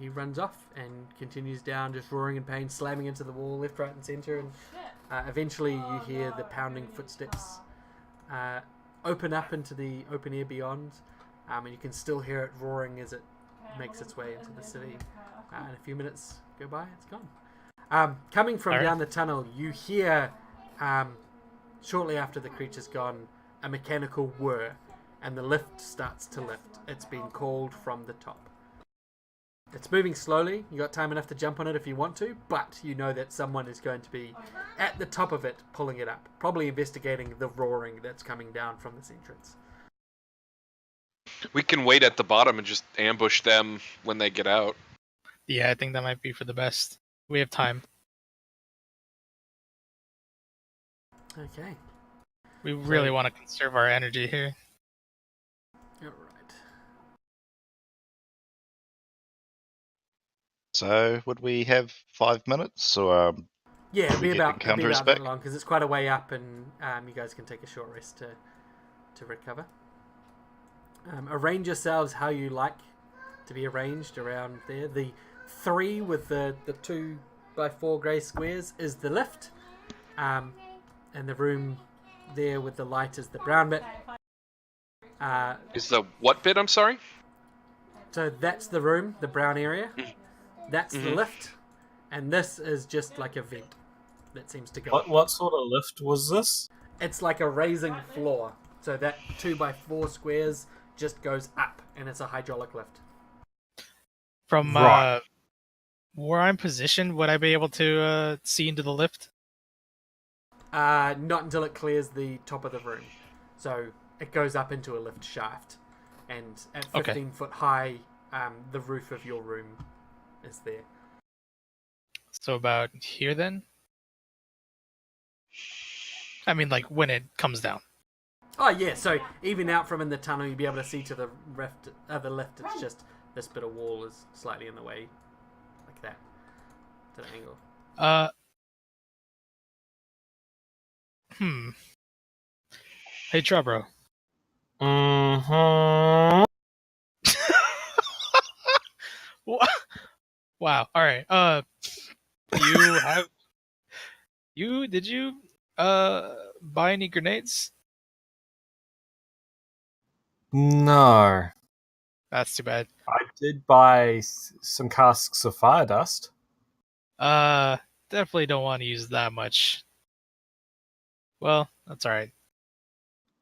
He runs off and continues down, just roaring in pain, slamming into the wall left, right, and centre. And eventually, you hear the pounding footsteps open up into the open air beyond, and you can still hear it roaring as it makes its way into the city. And a few minutes go by, it's gone. Coming from down the tunnel, you hear, shortly after the creature's gone, a mechanical whir, and the lift starts to lift. It's been called from the top. It's moving slowly. You got time enough to jump on it if you want to, but you know that someone is going to be at the top of it, pulling it up, probably investigating the roaring that's coming down from this entrance. We can wait at the bottom and just ambush them when they get out. Yeah, I think that might be for the best. We have time. Okay. We really want to conserve our energy here. All right. So, would we have 5 minutes, or Yeah, it'll we be get about encounters that back? long because it's quite a way up, and you guys can take a short rest to recover. Arrange yourselves how you like to be arranged around there. The 3 with the 2x4 grey squares is the lift, and the room there with the light is the brown bit. Is the what bit? I'm sorry. So that's the room, the brown area. That's the Mhm. lift, and this is just like a vent that seems to go. What sort of lift was this? It's like a raising floor. So that 2x4 squares just goes up, and it's a hydraulic lift. From Right. where I'm positioned, would I be able to see into the lift? Not until it clears the top of the room. So it goes up into a lift shaft, and at 15 foot high, the roof of your room is there. So about here then? I mean, like when it comes down. Oh yeah, so even out from in the tunnel, you'll be able to see to the lift. It's just this bit of wall is slightly in the way, like that, to the angle. Hey, Trubro. Mm-hmm. Wow. All right. Did you buy any grenades? No. That's too bad. I did buy some casks of fire dust. Definitely don't want to use that much. Well, that's all right.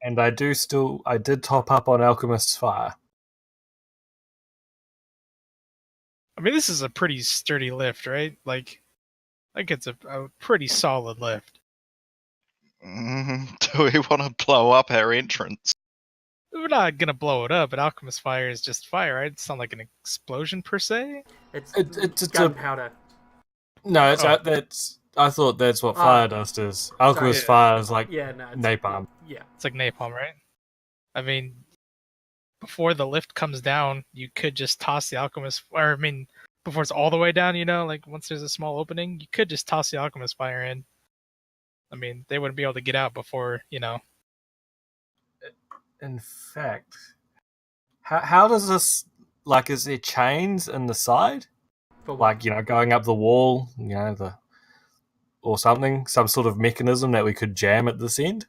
And I did top up on Alchemist's Fire. I mean, this is a pretty sturdy lift, right? Like it's a pretty solid lift. Do we want to blow up our entrance? We're not gonna blow it up, but alchemist fire is just fire, right? It's not like an explosion per se. It's It's gunpowder. No, it's Oh. that's. I thought that's what fire dust is. Alchemist Sorry. Fire is like Yeah, no, it's, napalm. Yeah. It's like napalm, right? I mean, before the lift comes down, you could just toss the alchemist, or I mean, before it's all the way down, like once there's a small opening, you could just toss the alchemist fire in. I mean, they wouldn't be able to get out before. In fact, how does this like? Is there chains in the side? For what? Like going up the wall, or something, some sort of mechanism that we could jam at this end.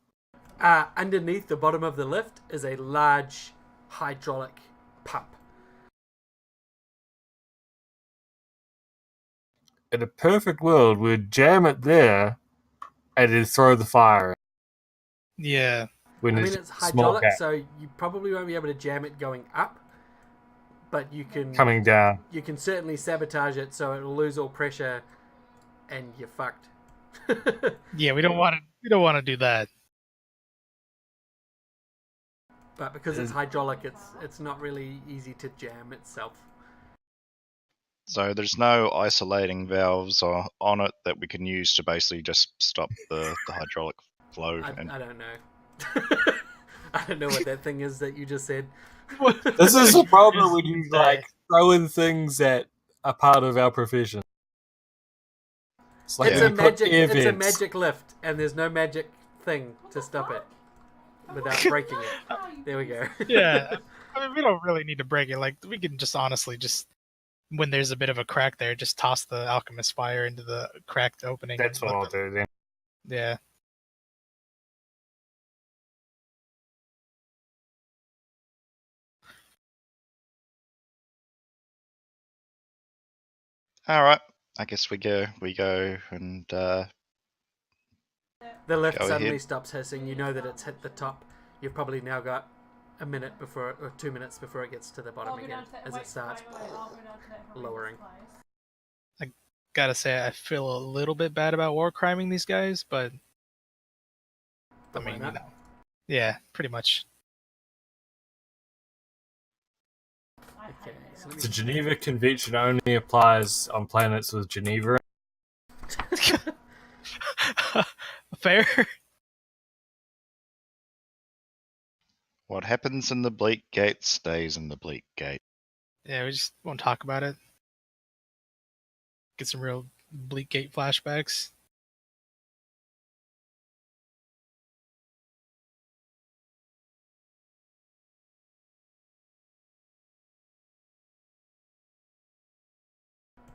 Underneath the bottom of the lift is a large hydraulic pump. In a perfect world, we'd jam it there, and then throw the fire. Yeah. When I mean, there's it's a small hydraulic, gap so you probably won't be able to jam it going up, but you can coming down. You can certainly sabotage it so it'll lose all pressure, and you're fucked. Yeah, we don't want to do that. But because it's hydraulic, it's not really easy to jam itself. So there's no isolating valves on it that we can use to basically just stop the hydraulic flow. I don't know. I don't know what that thing is that you just said. This is the problem when you It's, like throw in things that are part of our profession. It's like It's when a you put magic. air It's a vents. magic lift, and there's no magic thing to stop it without breaking it. There we go. Yeah, I mean, we don't really need to break it. Like, we can just honestly just, when there's a bit of a crack there, just toss the alchemist fire into the cracked opening. That's and what I'll let the- do then. Yeah. All right. I guess we go and The lift Go suddenly ahead. stops hissing. You know that it's hit the top. You've probably now got a minute before, or 2 minutes before it gets to the bottom again, as it starts lowering. Gotta say, I feel a little bit bad about war criming these guys, but But I why mean, not? yeah, pretty much. Okay, so let me The Geneva Convention only applies on planets with Geneva. Fair. what happens in the Bleak Gate stays in the Bleak Gate. Yeah, we just won't talk about it. Get some real Bleak Gate flashbacks.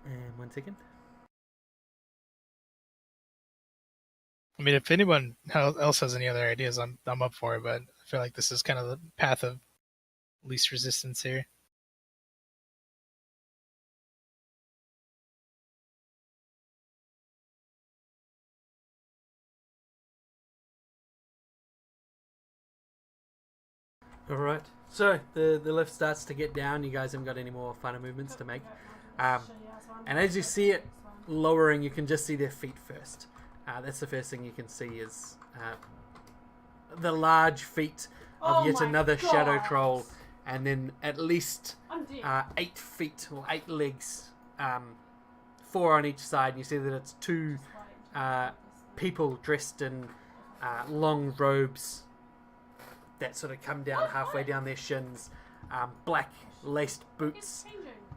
And 1 second. I mean, if anyone else has any other ideas, I'm up for it. But I feel like this is kind of the path of least resistance here. Alright, so the lift starts to get down. You guys haven't got any more final movements to make. And as you see it lowering, you can just see their feet first. That's the first thing you can see is the large feet of yet another shadow troll, and then at least 8 feet or 8 legs, 4 on each side. You see that it's 2 people dressed in long robes that sort of come down halfway down their shins, black laced boots,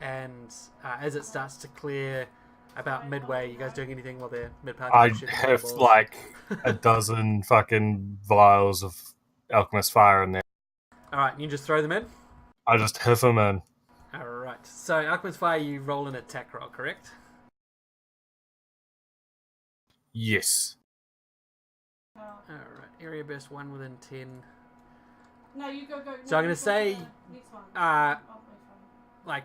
and as it starts to clear about midway, you guys doing anything while they're mid-part? I have like a dozen fucking vials of alchemist fire in there. Alright, you just throw them in? I just hiff them in. Alright, so Alchemist Fire, you roll an attack roll, correct? Yes. Alright, area burst 1 within 10. No, you go. So I'm going to say, like,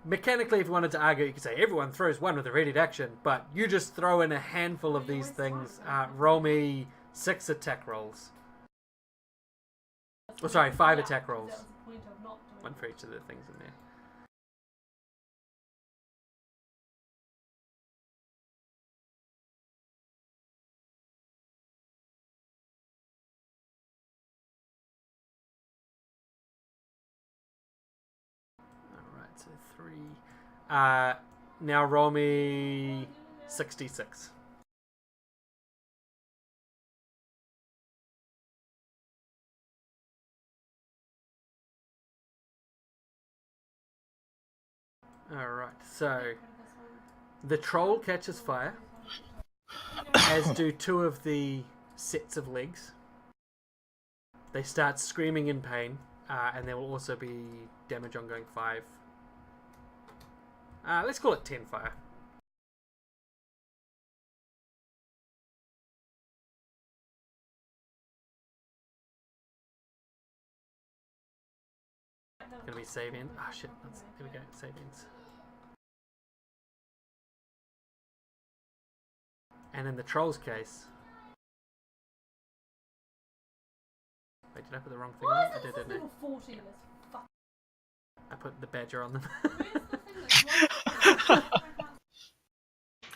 mechanically, if you wanted to argue, you could say everyone throws 1 with a ready action, but you just throw in a handful of these things. Roll me 6 attack rolls. Oh, sorry, 5 attack rolls. 1 for each of the things in there. Alright, so 3. Now roll me 66. Alright, so the troll catches fire, as do 2 of the sets of legs. They start screaming in pain, and there will also be damage ongoing 5. Let's call it 10 fire. Gonna be save in. Ah, shit. Here we go. Save ends. And in the troll's case. Wait, did I put the wrong thing on? I did, didn't I? I put the badger on them.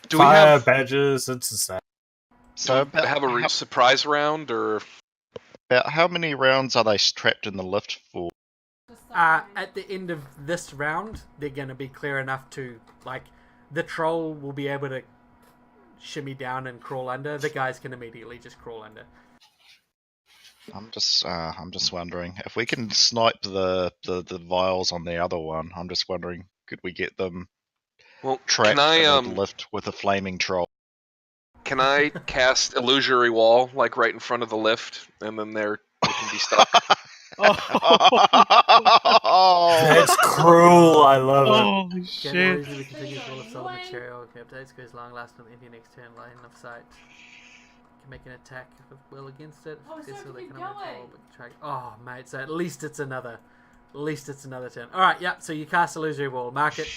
Do we Fire have badges, it's the same. So about have a surprise round, or about how many rounds are they trapped in the lift for? At the end of this round, they're gonna be clear enough to, like, the troll will be able to shimmy down and crawl under. The guys can immediately just crawl under. I'm just wondering if we can snipe the vials on the other one. I'm just wondering, could we get them Well, trapped in a lift with a flaming troll? can I cast illusory wall like right in front of the lift, and then they can be stuck? That's cruel. I love it. Oh Can shit! illusory continuous wall of solid material. Okay, updates goes long lasting on the Indian external line of sight. Can make an attack of will against it. Oh, so Successful, they keep cannot going. roll, but can track. Oh, mate. So at least it's another turn. All right, yeah. So you cast illusory wall. Mark it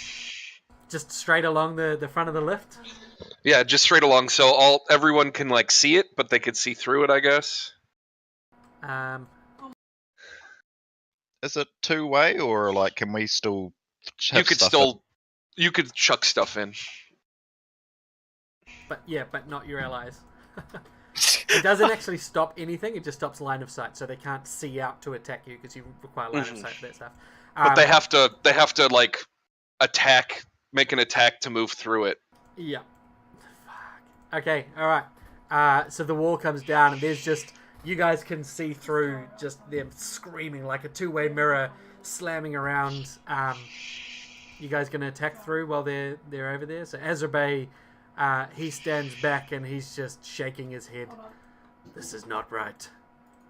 just straight along the front of the lift. Yeah, just straight along, so everyone can like see it, but they could see through it, I guess. Um, Is it two-way, or like can we still have You could stuff you could chuck stuff in. but not your allies. It doesn't actually stop anything. It just stops line of sight, so they can't see out to attack you because you require line of sight for that stuff. But they have to like make an attack to move through it. Yeah. Fuck. Okay. All right. So the wall comes down, and there's just you guys can see through just them screaming like a two-way mirror slamming around. You guys gonna attack through while they're over there? So Azrabe, he stands back and he's just shaking his head. This is not right.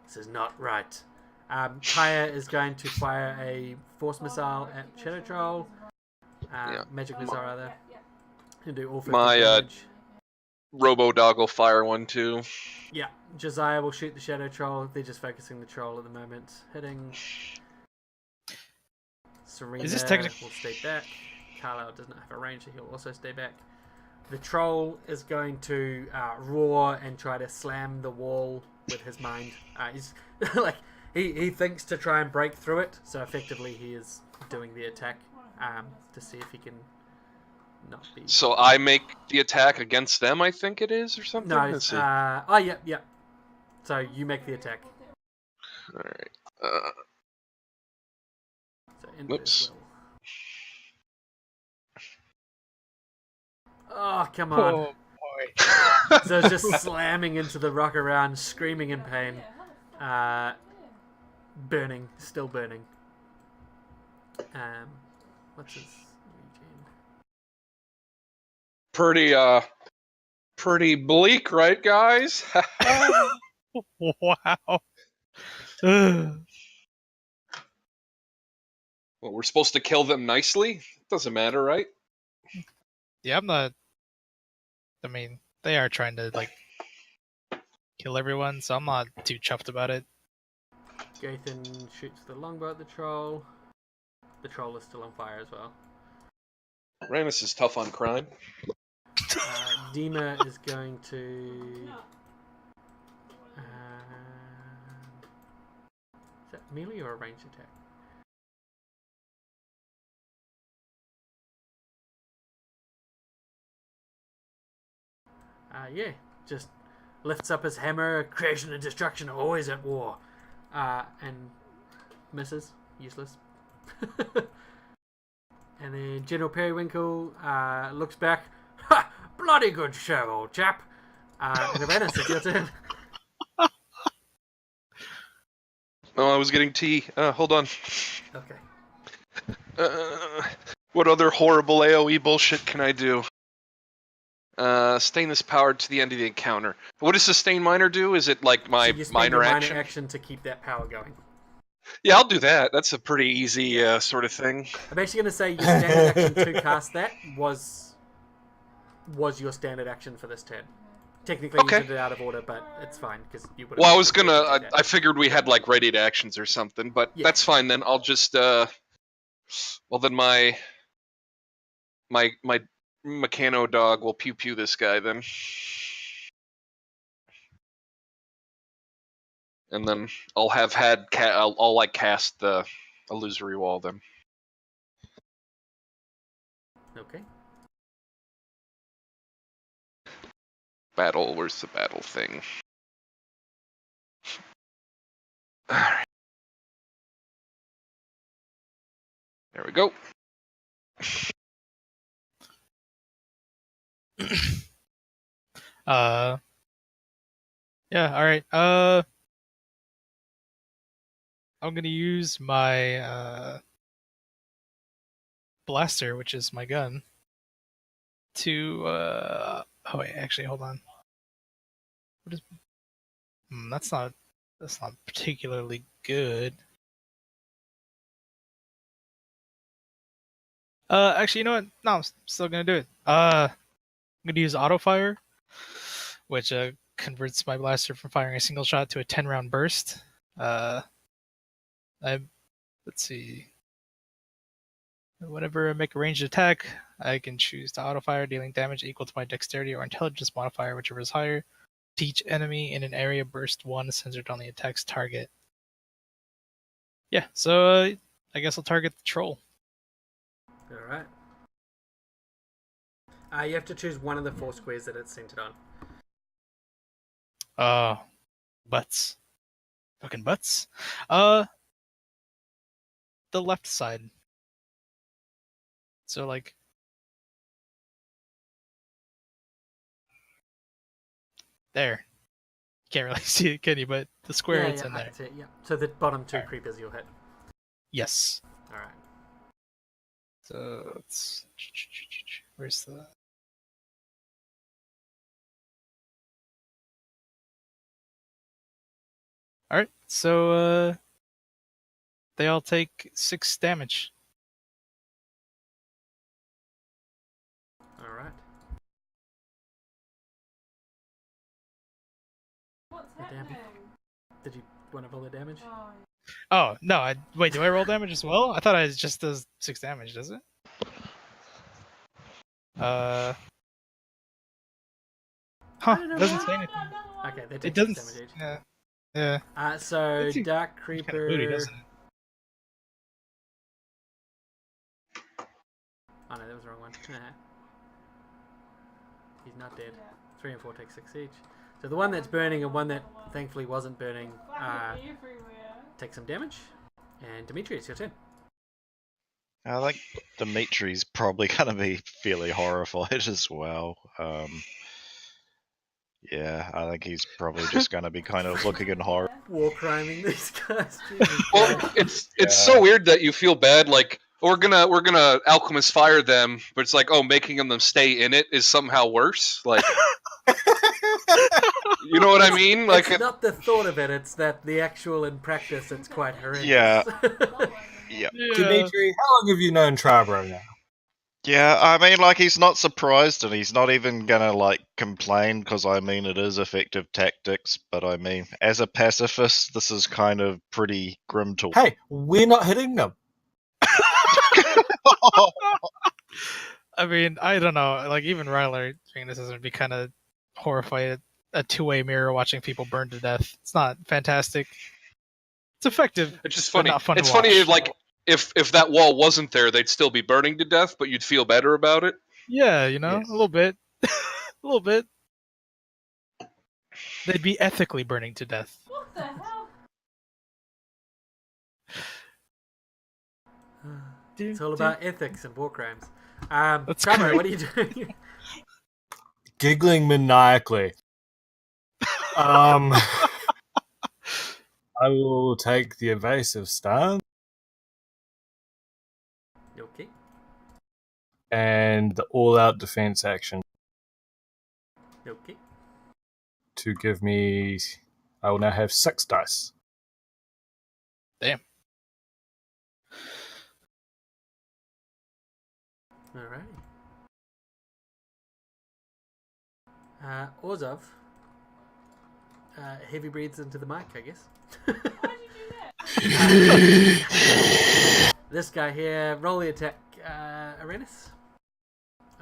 This is not right. Kaya is going to fire a force missile at Shadow Troll. Magic missile, rather. He'll do all 50 damage. Robo-Dog will fire one too. Yeah, Josiah will shoot the Shadow Troll. They're just focusing the troll at the moment. Hitting. Serena will stay back. Carlisle does not have a range, so he'll also stay back. The troll is going to roar and try to slam the wall with his mind. He's like he thinks to try and break through it, so effectively he is doing the attack to see if he can not be. So I make the attack against them, I think it is, or something? No, yeah. So you make the attack. Alright. So Whoops. Oh, come on. Oh boy! So it's just slamming into the rock around, screaming in pain. Burning. Still burning. What's his region? Pretty bleak, right, guys? Wow. Well, we're supposed to kill them nicely? Doesn't matter, right? Yeah, I'm not. I mean, they are trying to like kill everyone, so I'm not too chuffed about it. Gathan shoots the longbow at the troll. The troll is still on fire as well. Ramus is tough on crime. Dima is going to. Is that melee or a ranged attack? Yeah, just lifts up his hammer. Creation and destruction are always at war. And misses. Useless. And then General Periwinkle looks back. Ha! Bloody good show, old chap. And Avenus, it's your turn. Oh, I was getting tea. Hold on. Okay. What other horrible AoE bullshit can I do? Sustain this power to the end of the encounter. What does Sustain Minor do? Is it like my so you spend minor your action? minor action to keep that power going. Yeah, I'll do that. That's a pretty easy sort of thing. I'm actually going to say your standard action to cast that was your standard action for this turn. Technically, Okay. you did it out of order, but it's fine because you would. Well, I was gonna. I figured we had like readied actions or something, but Yeah. that's fine then. I'll just. Well, then my Mechano dog will pew pew this guy then, and then I'll have had I'll like cast the illusory wall then. Okay. Battle. Where's the battle thing? Alright. There we go. Yeah, alright. I'm gonna use my blaster, which is my gun, to oh wait, actually, hold on. What is? That's not particularly good. Actually, you know what? No, I'm still gonna do it. I'm gonna use auto fire, which converts my blaster from firing a single shot to a 10-round burst. I Let's see. Whenever I make a ranged attack, I can choose to auto fire, dealing damage equal to my dexterity or intelligence modifier, whichever is higher. To each enemy in an area, burst 1 centered on the attack's target. Yeah, so I guess I'll target the troll. Alright. You have to choose one of the 4 squares that it's centered on. Butts. Fucking butts. The left side. So, like... There. Can't really see it, can you? But the square it's in I there. can see it, yeah. So the bottom 2 Alright. creepers you'll hit. Yes. Alright. So, let's... Where's the... Alright, so they all take 6 damage. Alright. What's The damage. happening? Did you want to roll the damage? Oh, Oh, no, wait, do I roll damage as well? I thought it just does 6 damage, does it? Huh, it doesn't say anything. Okay, they It take 6 doesn't... damage each. Yeah. So That seems Dark Kinda Creeper... booty, doesn't it? Oh no, that was the wrong one. He's not dead. 3 and 4 take 6 each. So the one that's burning and one that thankfully wasn't burning fucking everywhere. take some damage. And Dimitri, it's your turn. I think Dimitri's probably going to be fairly horrified as well. Yeah, I think he's probably just going to be kind of looking in horror. War criming these guys. Jesus Well, Christ. it's so weird that you feel bad. Like we're gonna alchemist fire them, but it's like, oh, making them stay in it is somehow worse. Like, you know what I mean? Like, It's not the thought of it, it's that the actual in practice it's quite horrendous. Yeah. Yeah. Dimitri, how long have you known Tribro now? Yeah, I mean, like, he's not surprised and he's not even gonna, like, complain because, I mean, it is effective tactics, but I mean, as a pacifist, this is kind of pretty grim to... Hey, we're not hitting them. I mean, I don't know. Like, even Ryler doing this would be kind of horrified at a two-way mirror watching people burn to death. It's not fantastic. It's effective. it's just but funny. not fun It's to funny, watch. like if that wall wasn't there, they'd still be burning to death, but you'd feel better about it. Yeah, you know, Yes. a little bit. A little bit. They'd be ethically burning to death. What the hell? It's all about ethics and war crimes. That's Trevor, correct. what are you doing? Giggling maniacally. I will take the evasive stance Okay. and the all-out defense action Okay. to give me... I will now have 6 dice. Damn. Alrighty. Orzov. Heavy breathes into the mic, I guess. Why'd you do that? This guy here, roll the attack, Arenas.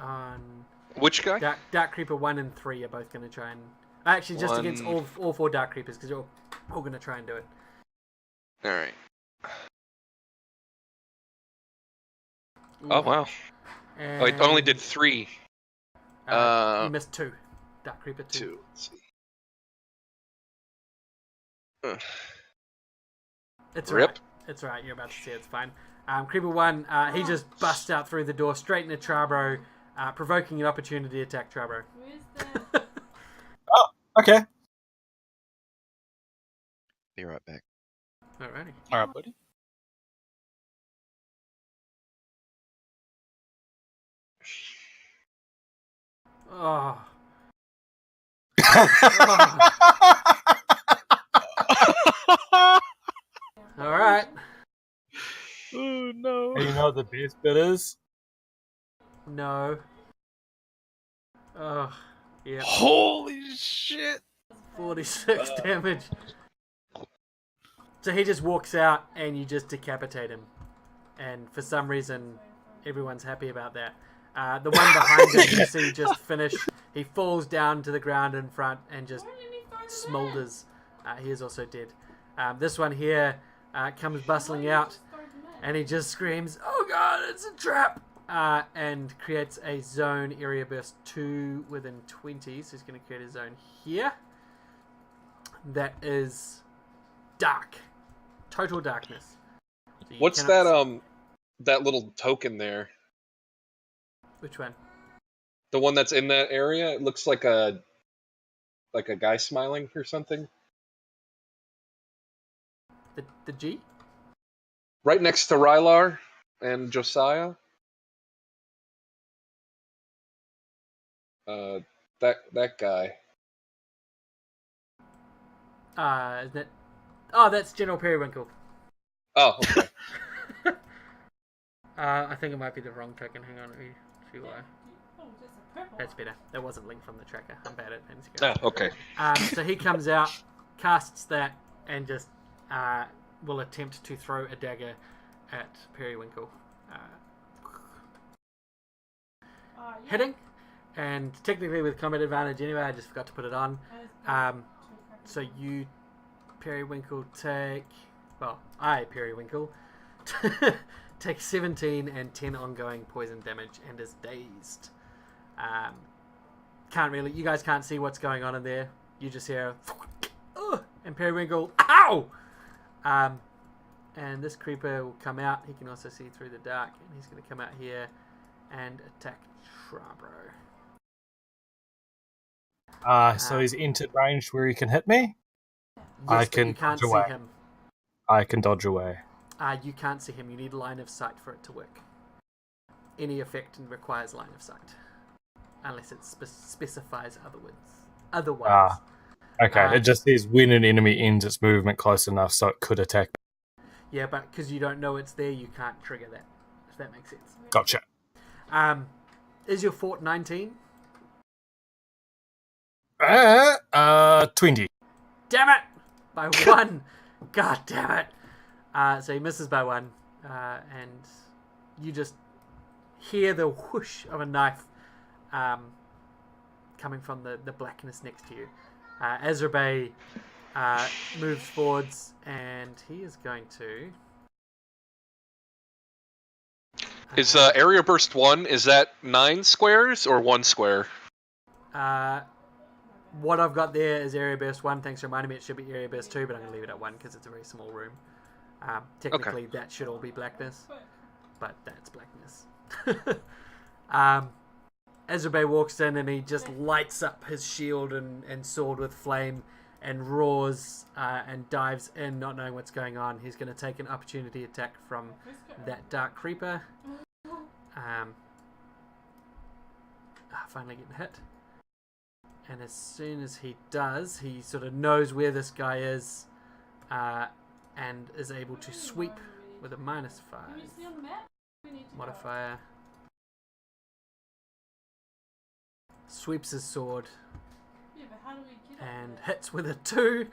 On Which guy? Dark Creeper 1 and 3 are both going to try and... Actually, just against all 4 Dark Creepers, because you're all going to try and do it. All right. Oh wow! And, Oh, I only did 3. you missed 2. Dark Creeper 2. 2. Let's see. Ugh. It's Rip. alright. It's alright. You're about to see it. It's fine. Creeper 1, he just busts out through the door straight into Trabro, provoking an opportunity to attack Trabro. Where's the... Okay. Be right back. Alrighty. All right, buddy. Oh. Alright. Oh no. And you know what the best bit is? No. Oh. Yeah. Holy shit. 46 damage. So he just walks out and you just decapitate him. And for some reason, everyone's happy about that. The one behind him, you see just finish. He falls down to the ground in front and just smolders. He is also dead. This one here comes bustling out and he just screams, "Oh god, it's a trap!" And creates a zone, area burst 2 within 20. So he's going to create a zone here. That is dark. Total darkness. So you What's cannot that that little token there? Which one? The one that's in that area? It looks like a guy smiling or something. The G? Right next to Rylar and Josiah. That guy. Isn't it? Oh, that's General Periwinkle. Oh, okay. I think it might be the wrong token. Hang on, let me see why. Oh, that's a purple. That's better. That wasn't linked from the tracker. I'm bad at Instagram. Oh, okay. So he comes out, casts that, and just will attempt to throw a dagger at Periwinkle. Yeah. Hitting, and technically with combat advantage anyway, I just forgot to put it on. So you, Periwinkle, take... Well, Periwinkle, take 17 and 10 ongoing poison damage and is dazed. Can't really... You guys can't see what's going on in there. You just hear... And Periwinkle... Ow! And this creeper will come out. He can also see through the dark. And he's going to come out here and attack Trabro. So he's entered range where he can hit me? Yes, I but can you can't dodge see away. him. I can dodge away. You can't see him. You need line of sight for it to work. Any effect requires line of sight. Unless it specifies otherwise. Okay, it just says when an enemy ends its movement close enough so it could attack. Yeah, but because you don't know it's there, you can't trigger that. If that makes sense. Gotcha. Is your fort 19? 20. Damn it! By 1. God damn it! So he misses by 1. And you just hear the whoosh of a knife coming from the blackness next to you. Ezra Bay moves forwards and he is going to... Is area burst 1, is that 9 squares or 1 square? What I've got there is area burst 1. Thanks for reminding me it should be area burst 2, but I'm going to leave it at 1 because it's a very small room. Technically, that should all be blackness, but that's blackness. Ezra Bay walks in and he just lights up his shield and sword with flame and roars and dives in, not knowing what's going on. He's going to take an opportunity attack from that dark creeper. Finally getting hit. And as soon as he does, he sort of knows where this guy is and is able to sweep with a -5 Can you see on the map? We need to modifier. Sweeps his sword Go. Yeah, but how do we get and up hits with a 2.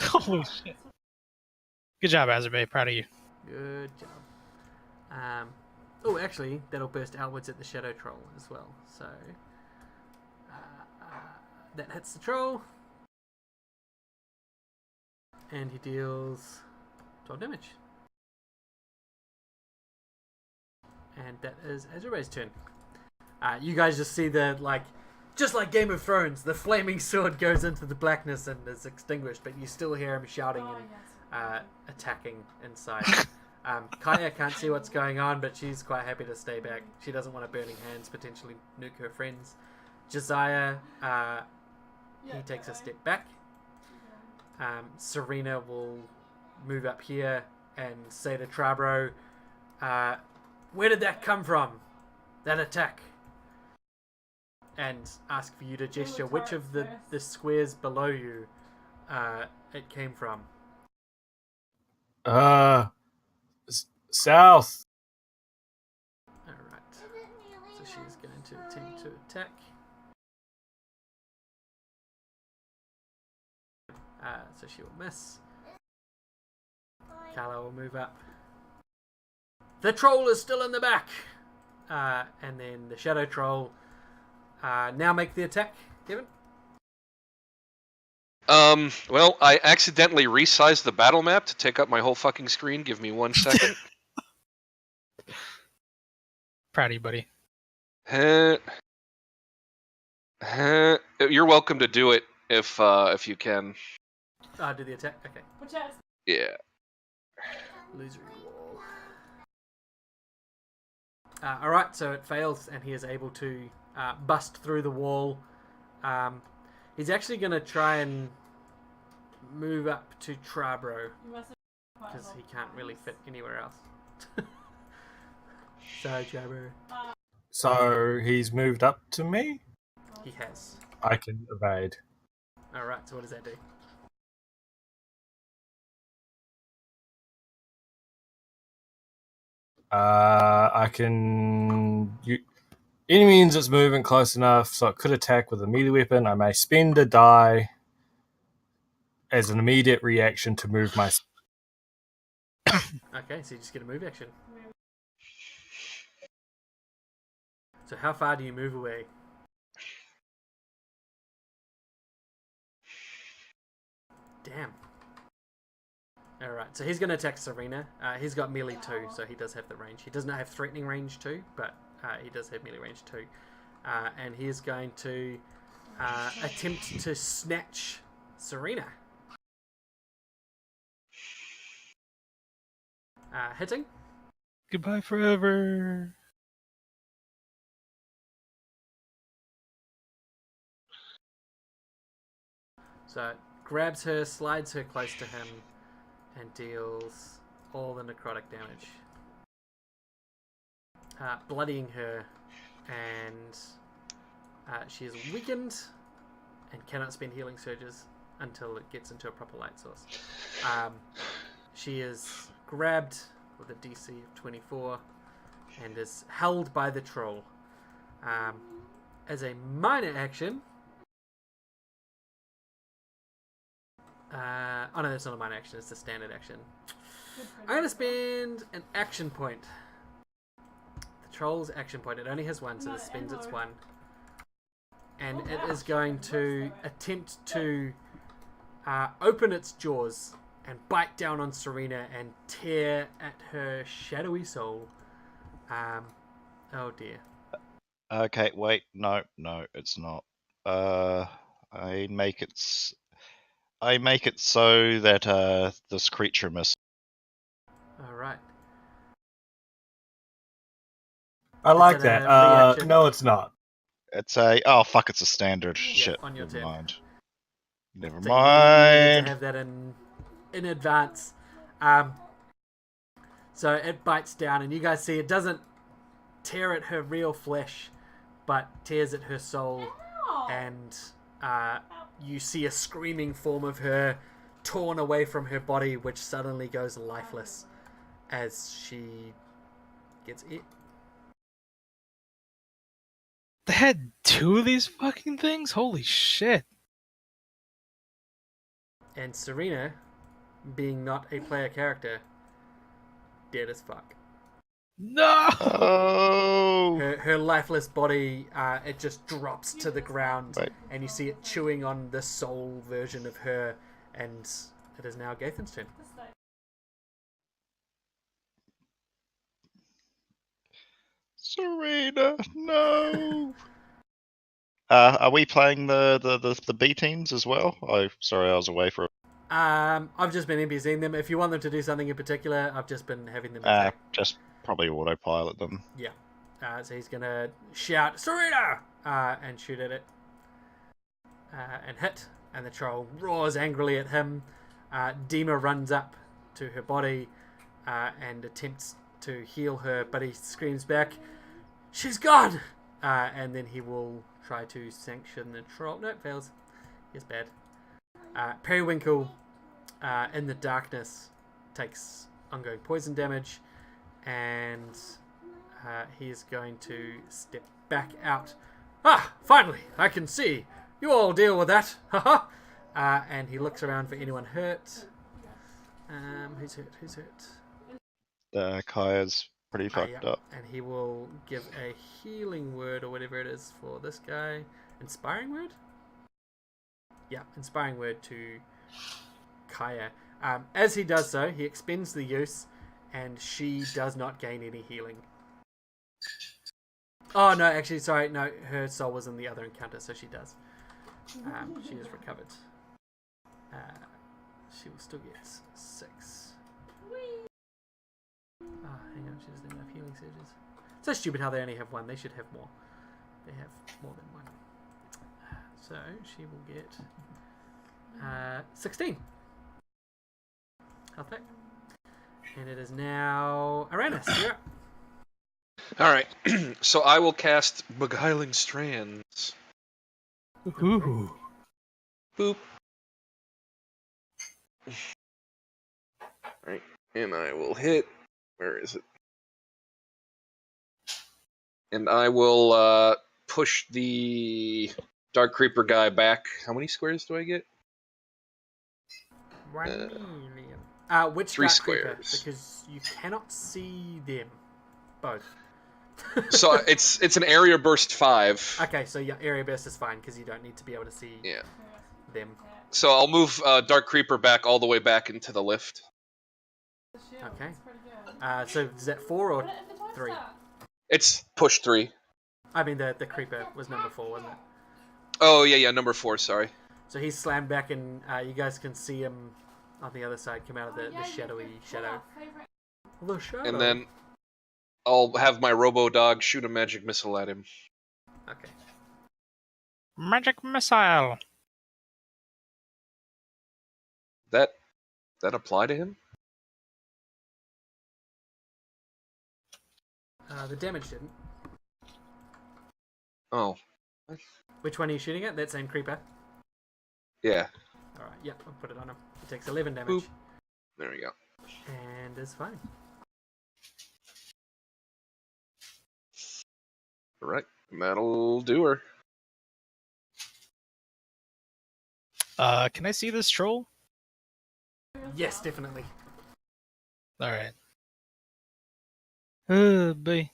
Holy shit. Good job, Azerbay. Proud of you. Good job. Oh, actually, that'll burst outwards at the Shadow Troll as well. So that hits the troll. And he deals 12 damage. And that is Azuray's turn. You guys just see just like Game of Thrones, the flaming sword goes into the blackness and is extinguished, but you still hear him shouting and attacking inside. Kaya can't see what's going on, but she's quite happy to stay back. She doesn't want a burning hands potentially nuke her friends. Josiah, he takes a step back. Serena will move up here and say to Trabro, where did that come from? That attack? And ask for you to gesture which of the squares below you it came from. South. Alright. So she's going to attempt to attack. So she will miss. Carla will move up. The troll is still in the back. And then the shadow troll now make the attack. Kevin? Well, I accidentally resized the battle map to take up my whole fucking screen. Give me 1 second. Proud of you, buddy. You're welcome to do it if you can. Do the attack? Okay. Watch out. Yeah. Illusory wall. Alright, so it fails and he is able to bust through the wall. He's actually going to try and move up to Trabro because he can't really fit anywhere else. Sorry, Trabro. So he's moved up to me? He has. I can evade. Alright, so what does that do? I can... Any means it's moving close enough so it could attack with a melee weapon. I may spend a die as an immediate reaction to move my... Okay, so you just get a move action. So how far do you move away? Damn. Alright, so he's going to attack Serena. He's got melee too, so he does have the range. He does not have threatening range too, but he does have melee range too. And he is going to attempt to snatch Serena. Hitting. Goodbye forever. So it grabs her, slides her close to him, and deals all the necrotic damage. Bloodying her, and she is weakened and cannot spend healing surges until it gets into a proper light source. She is grabbed with a DC of 24 and is held by the troll. As a minor action... oh no, that's not a minor action, it's a standard action. I'm going to spend an action point. The troll's action point, it only has one, so this spends its one. And it is going to attempt to open its jaws and bite down on Serena and tear at her shadowy soul. Oh dear. Okay, wait, no, it's not. I make it so that this creature misses. Alright. I like Is it a that. reaction? No, it's not. It's it's a standard. Shit. on your Never turn. mind. Never So you needed to mind. have that in advance. So it bites down, and you guys see it doesn't tear at her real flesh, but tears at her soul, and you see a screaming form of her torn away from her body, which suddenly goes lifeless as she gets it. They had 2 of these fucking things? Holy shit. And Serena, being not a player character, dead as fuck. No! Oh. Her lifeless body, it just drops to the ground, Wait. and you see it chewing on the soul version of her, and it is now Gathan's turn. Serena, no. Are we playing the B teams as well? Sorry, I was away for. I've just been NPCing them. If you want them to do something in particular, I've just been having them attack. Just probably autopilot them. Yeah. So he's gonna shout, Serena! And shoot at it. And hit. And the troll roars angrily at him. Dima runs up to her body and attempts to heal her, but he screams back, "She's gone!" And then he will try to sanction the troll. No, fails. He's bad. Periwinkle, in the darkness, takes ongoing poison damage, and he is going to step back out. Finally, I can see. You all deal with that. Haha. And he looks around for anyone hurt. Who's hurt? Kaya's pretty fucked Yeah. up. And he will give a healing word or whatever it is for this guy. Inspiring word? Yeah, inspiring word to Kaya. As he does so, he expends the use, and she does not gain any healing. Oh, no, actually, sorry. No, her soul was in the other encounter, so she does. She is recovered. She will still get 6. Hang on, she doesn't have enough healing surges. So stupid how they only have 1. They should have more. They have more than 1. So she will get 16 health back. And it is now Aranis. You're up. All right. So I will cast Beguiling Strands. Ooh. Boop. Right. And I will hit. Where is it? And I will push the Dark Creeper guy back. How many squares do I get? 1 million. Which 3 Dark Creeper? squares. Because you cannot see them. Both. So it's an area burst 5. Okay, so yeah, area burst is fine because you don't need to be able to see Yeah. them. So I'll move Dark Creeper back all the way back into the lift. Okay. So is that 4 or 3? It's push 3. I mean, the creeper was number 4, wasn't it? Oh yeah, number 4. Sorry. So he's slammed back, and you guys can see him on the other side come out of the shadowy shadow. The shadow. And then I'll have my Robo Dog shoot a magic missile at him. Okay. Magic missile. That apply to him? The damage didn't. Oh. Which one are you shooting at? That same creeper. Yeah. Alright, yep, I'll put it on him. He takes 11 damage. Boop. There we go. And is fine. Alright. That'll do her. Can I see this troll? Yes, definitely. Alright. Oh, boy.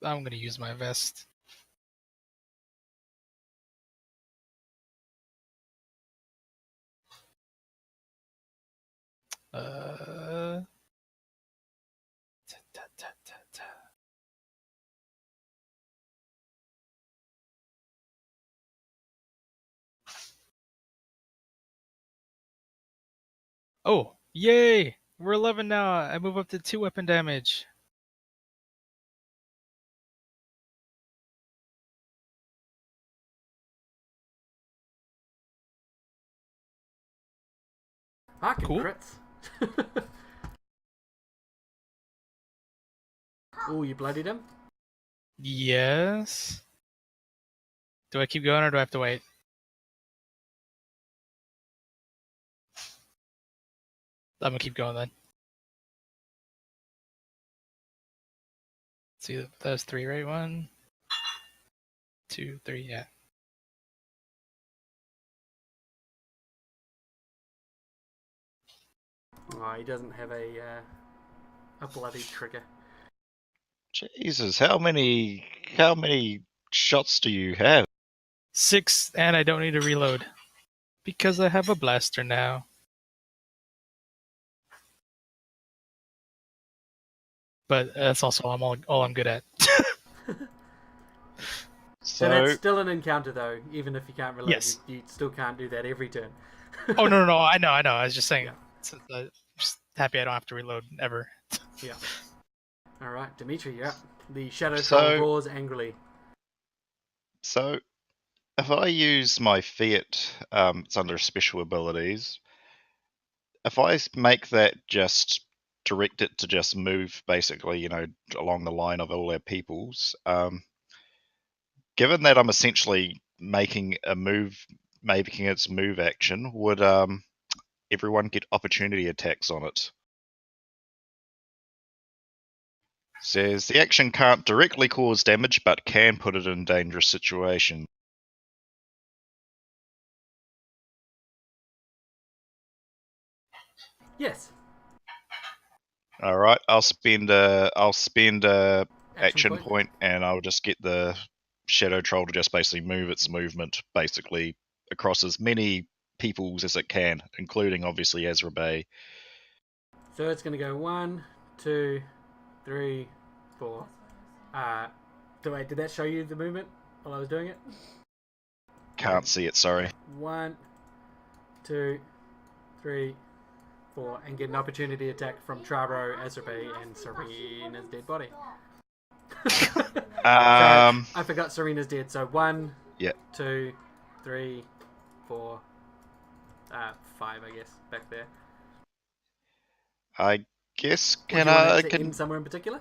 I'm gonna use my vest. Oh, yay! We're 11 now. I move up to 2 weapon damage. Fucking Cool. crits. Oh, you bloodied him? Yes. Do I keep going or do I have to wait? I'm gonna keep going then. See, that was 3, right? 1, 2, 3, yeah. Oh, he doesn't have a bloody trigger. Jesus, how many shots do you have? 6, and I don't need to reload. Because I have a blaster now. But that's also all I'm good at. So that's still an encounter, though. Even if you can't reload, Yes. you still can't do that every turn. Oh, no, I know. I was just saying. Yeah. I'm just happy I don't have to reload ever. Yeah. All right, Dimitri, you're up. The shadow So- troll roars angrily. So, if I use my Fiat, it's under special abilities. if I make that just direct it to just move, basically, along the line of all our peoples, given that I'm essentially making its move action, would everyone get opportunity attacks on it? Says the action can't directly cause damage, but can put it in dangerous situation. Yes. All right, I'll spend a action point. point, and I'll just get the Shadow Troll to just basically move its movement basically across as many peoples as it can, including obviously Azra Bay. So it's going to go 1, 2, 3, 4. Wait, did that show you the movement while I was doing it? Can't see it, sorry. 1, 2, 3, 4, and get an opportunity attack from Trabro, Azrabe, and Serena's dead body. Um, I forgot Serena's dead. So 1, Yeah. 2, 3, 4, 5, I guess, back there. I guess Would you want it to end somewhere in particular?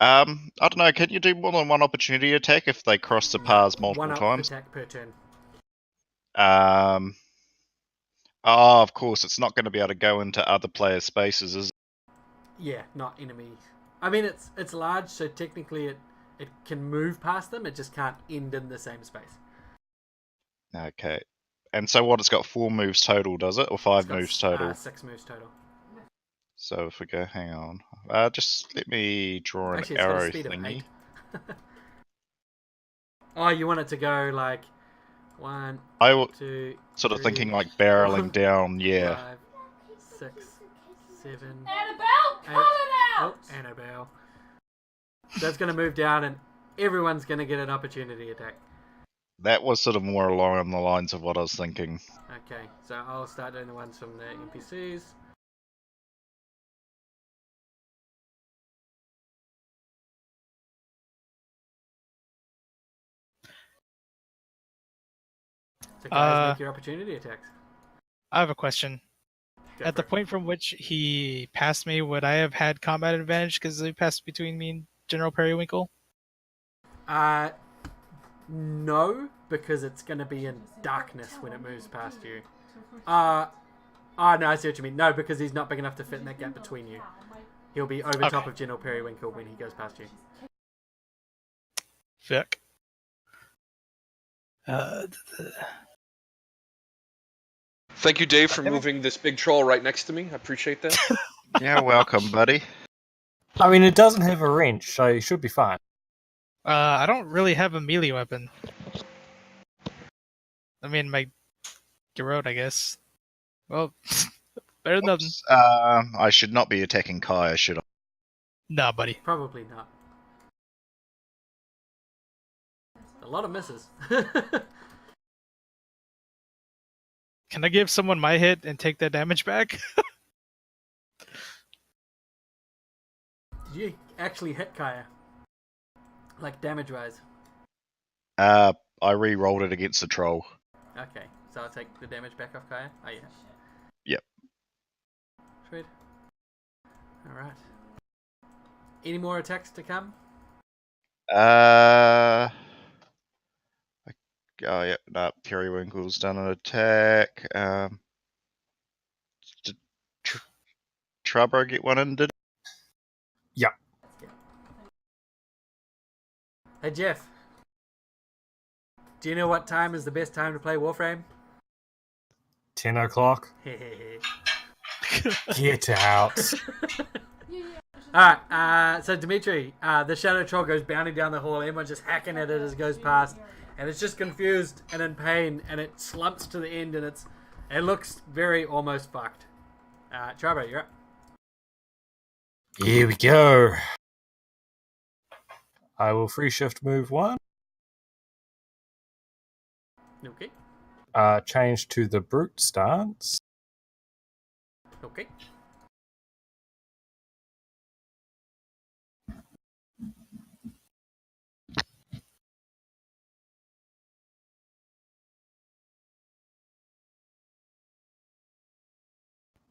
I don't know. Can you do more than one opportunity attack if they cross the paths multiple One times? attack per turn. Oh, of course, it's not going to be able to go into other players' spaces, is it? Yeah, not enemies. I mean, it's large, so technically it can move past them. It just can't end in the same space. Okay. And so what, it's got 4 moves total, does it? Or 5 moves total? 6 moves total. So if we go, hang on. Just let me draw an Actually, it's got a arrow speed of thingy. 8. Oh, you want it to go like 1, I was 2, sort of 3, thinking like barreling 4, down, yeah. 5, 6, 7, Annabelle, 8. cut it out! Oh, Annabelle. So it's going to move down, and everyone's going to get an opportunity attack. That was sort of more along the lines of what I was thinking. Okay, so I'll start doing the ones from the NPCs. So guys, make your opportunity attacks. I have a question. Go At for the it. point from which he passed me, would I have had combat advantage because he passed between me and General Periwinkle? No, because it's going to be in darkness when it moves past you. No, I see what you mean. No, because he's not big enough to fit in that gap between you. He'll be over top of General Periwinkle when he goes past you. Fuck. Thank you, Dave, for moving this big troll right next to me. I appreciate that. Yeah, welcome, buddy. I mean, it doesn't have a wrench, so you should be fine. I don't really have a melee weapon. I mean, my Garrote, I guess. Well, better than nothing. Oops, I should not be attacking Kaya, should I? Nah, buddy. Probably not. A lot of misses. Can I give someone my hit and take that damage back? Did you actually hit Kaya? Like damage-wise? I re-rolled it against the troll. Okay, so I'll take the damage back off Kaya? Oh, yeah. Yep. Sweet. Alright. Any more attacks to come? Oh, yeah, no, Periwinkle's done an attack. Did Trubro get one in, did Yeah. Hey, Jeff. Do you know what time is the best time to play Warframe? 10 o'clock. Get out. Alright, so Dimitri, the Shadow Troll goes bounding down the hall. Everyone's just hacking at it as it goes past. And it's just confused and in pain. And it slumps to the end and it looks very almost fucked. Trabo, you're up. Here we go. I will free shift move 1. Okay. Change to the brute stance. Okay.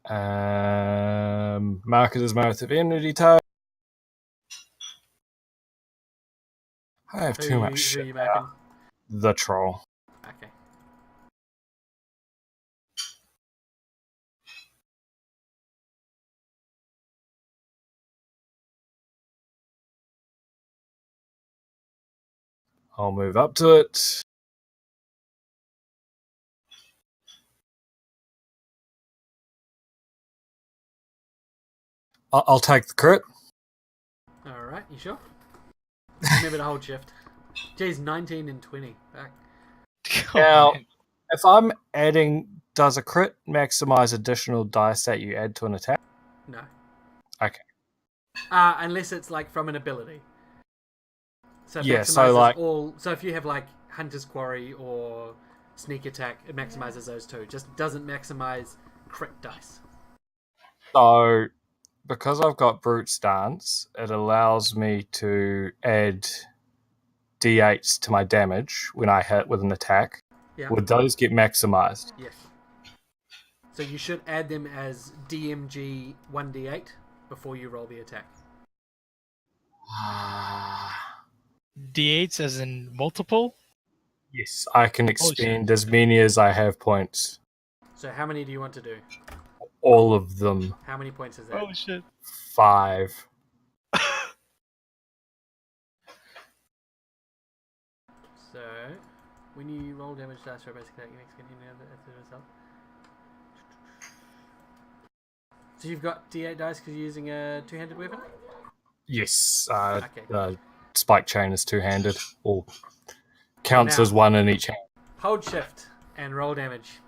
Mark it as my affinity type. I have too much Who shit. are you marking? The troll. Okay. I'll move up to it. I'll take the crit. Alright, you sure? Remember to hold shift. Geez, 19 and 20. Back. Now, man. if I'm adding, does a crit maximize additional dice that you add to an attack? No. Okay. Unless it's like from an ability. So it Yeah, maximizes so, like- all. So if you have like Hunter's Quarry or Sneak Attack, it maximizes those two. Just doesn't maximize crit dice. So, because I've got Brute Stance, it allows me to add d8s to my damage when I hit with an attack. Yeah. Would those get maximized? Yes. So you should add them as DMG 1d8 before you roll the attack. D8s as in multiple? Yes, I can Holy shit. expend as many as I have points. So how many do you want to do? All of them. How many points is that? Holy shit. 5. So when you roll damage dice for a basic attack, you next get any other result. So you've got d8 dice because you're using a two-handed weapon? Yes, Okay. spike chain is two-handed. Or counts Now- as one in each hand. Hold shift and roll damage.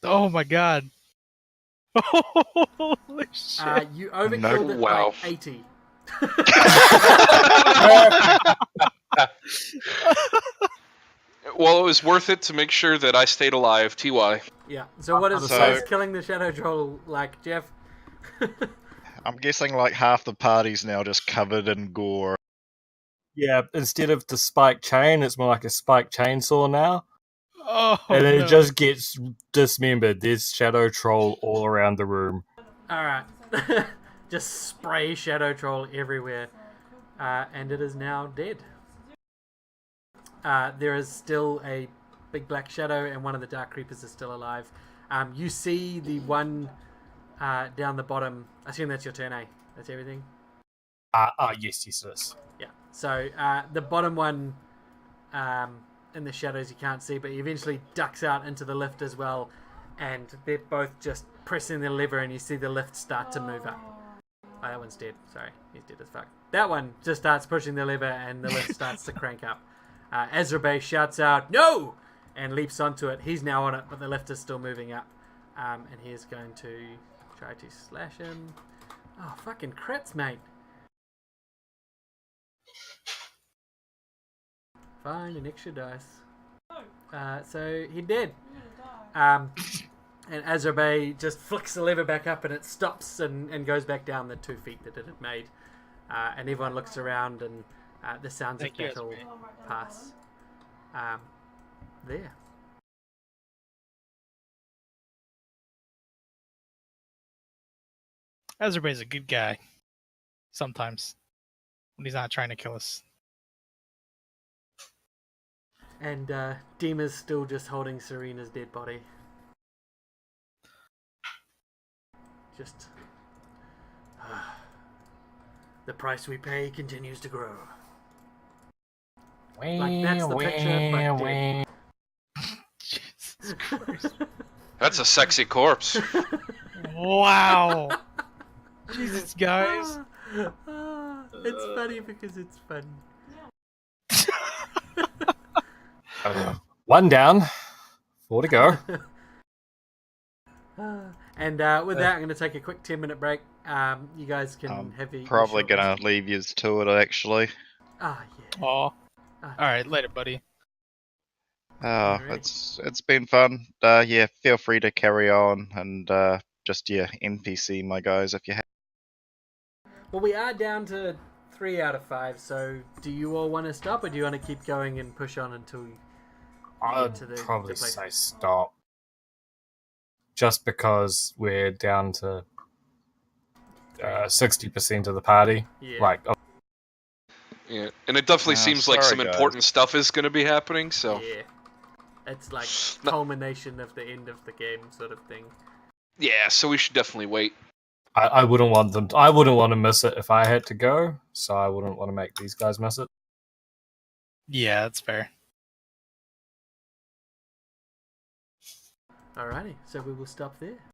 Oh my god. Holy shit. You overkilled it Wow. by 80. Well, it was worth it to make sure that I stayed alive, TY. Yeah. So what is So- killing the Shadow Troll like, Jeff? I'm guessing like half the party's now just covered in gore. Yeah, instead of the spike chain, it's more like a spike chainsaw now. Oh, And it no. just gets dismembered. There's Shadow Troll all around the room. Alright. Just spray Shadow Troll everywhere. And it is now dead. There is still a big black shadow, and one of the Dark Creepers is still alive. You see the one down the bottom. I assume that's your turn, eh? That's everything? Yes, it is. Yeah. So the bottom one in the shadows you can't see, but he eventually ducks out into the lift as well, and they're both just pressing the lever, and you see the lift start to move up. Oh, that one's dead. Sorry, he's dead as fuck. That one just starts pushing the lever, and the lift starts to crank up. Ezra Bay shouts out, "No!" and leaps onto it. He's now on it, but the lift is still moving up. And he is going to try to slash him. Oh, fucking crits, mate. Find an extra dice. So he did. And Azrabe just flicks the lever back up, and it stops and goes back down the 2 feet that it had made. And everyone looks around, and the sounds Thank of you, battle Azrabe. pass. There. Azerbay's a good guy. Sometimes. When he's not trying to kill us. And Dima's still just holding Serena's dead body. Just... the price we pay continues to grow. Like, that's the picture, but dead. Jesus Christ. That's a sexy corpse. Wow. Jesus, guys. It's funny because it's funny. One down. 4 to go. And with that, I'm going to take a quick 10-minute break. You guys can I'm have your Probably short gonna rest. leave you to it actually. Ah, yeah. Aw. Alright, later, buddy. Oh, Alright. it's been fun. Yeah, feel free to carry on and just NPC my guys if you have. Well, we are down to 3 out of 5, so do you all want to stop, or do you want to keep going and push on until you I'd get to the probably place? say stop. just because we're down to 60% of the party. Yeah. Like, Yeah, and it definitely seems like sorry, some guys. important stuff is going to be happening. So Yeah. It's like No- culmination of the end of the game sort of thing. yeah, so we should definitely wait. I wouldn't want them. I wouldn't want to miss it if I had to go. So I wouldn't want to make these guys miss it. Yeah, that's fair. Alrighty, so we will stop there.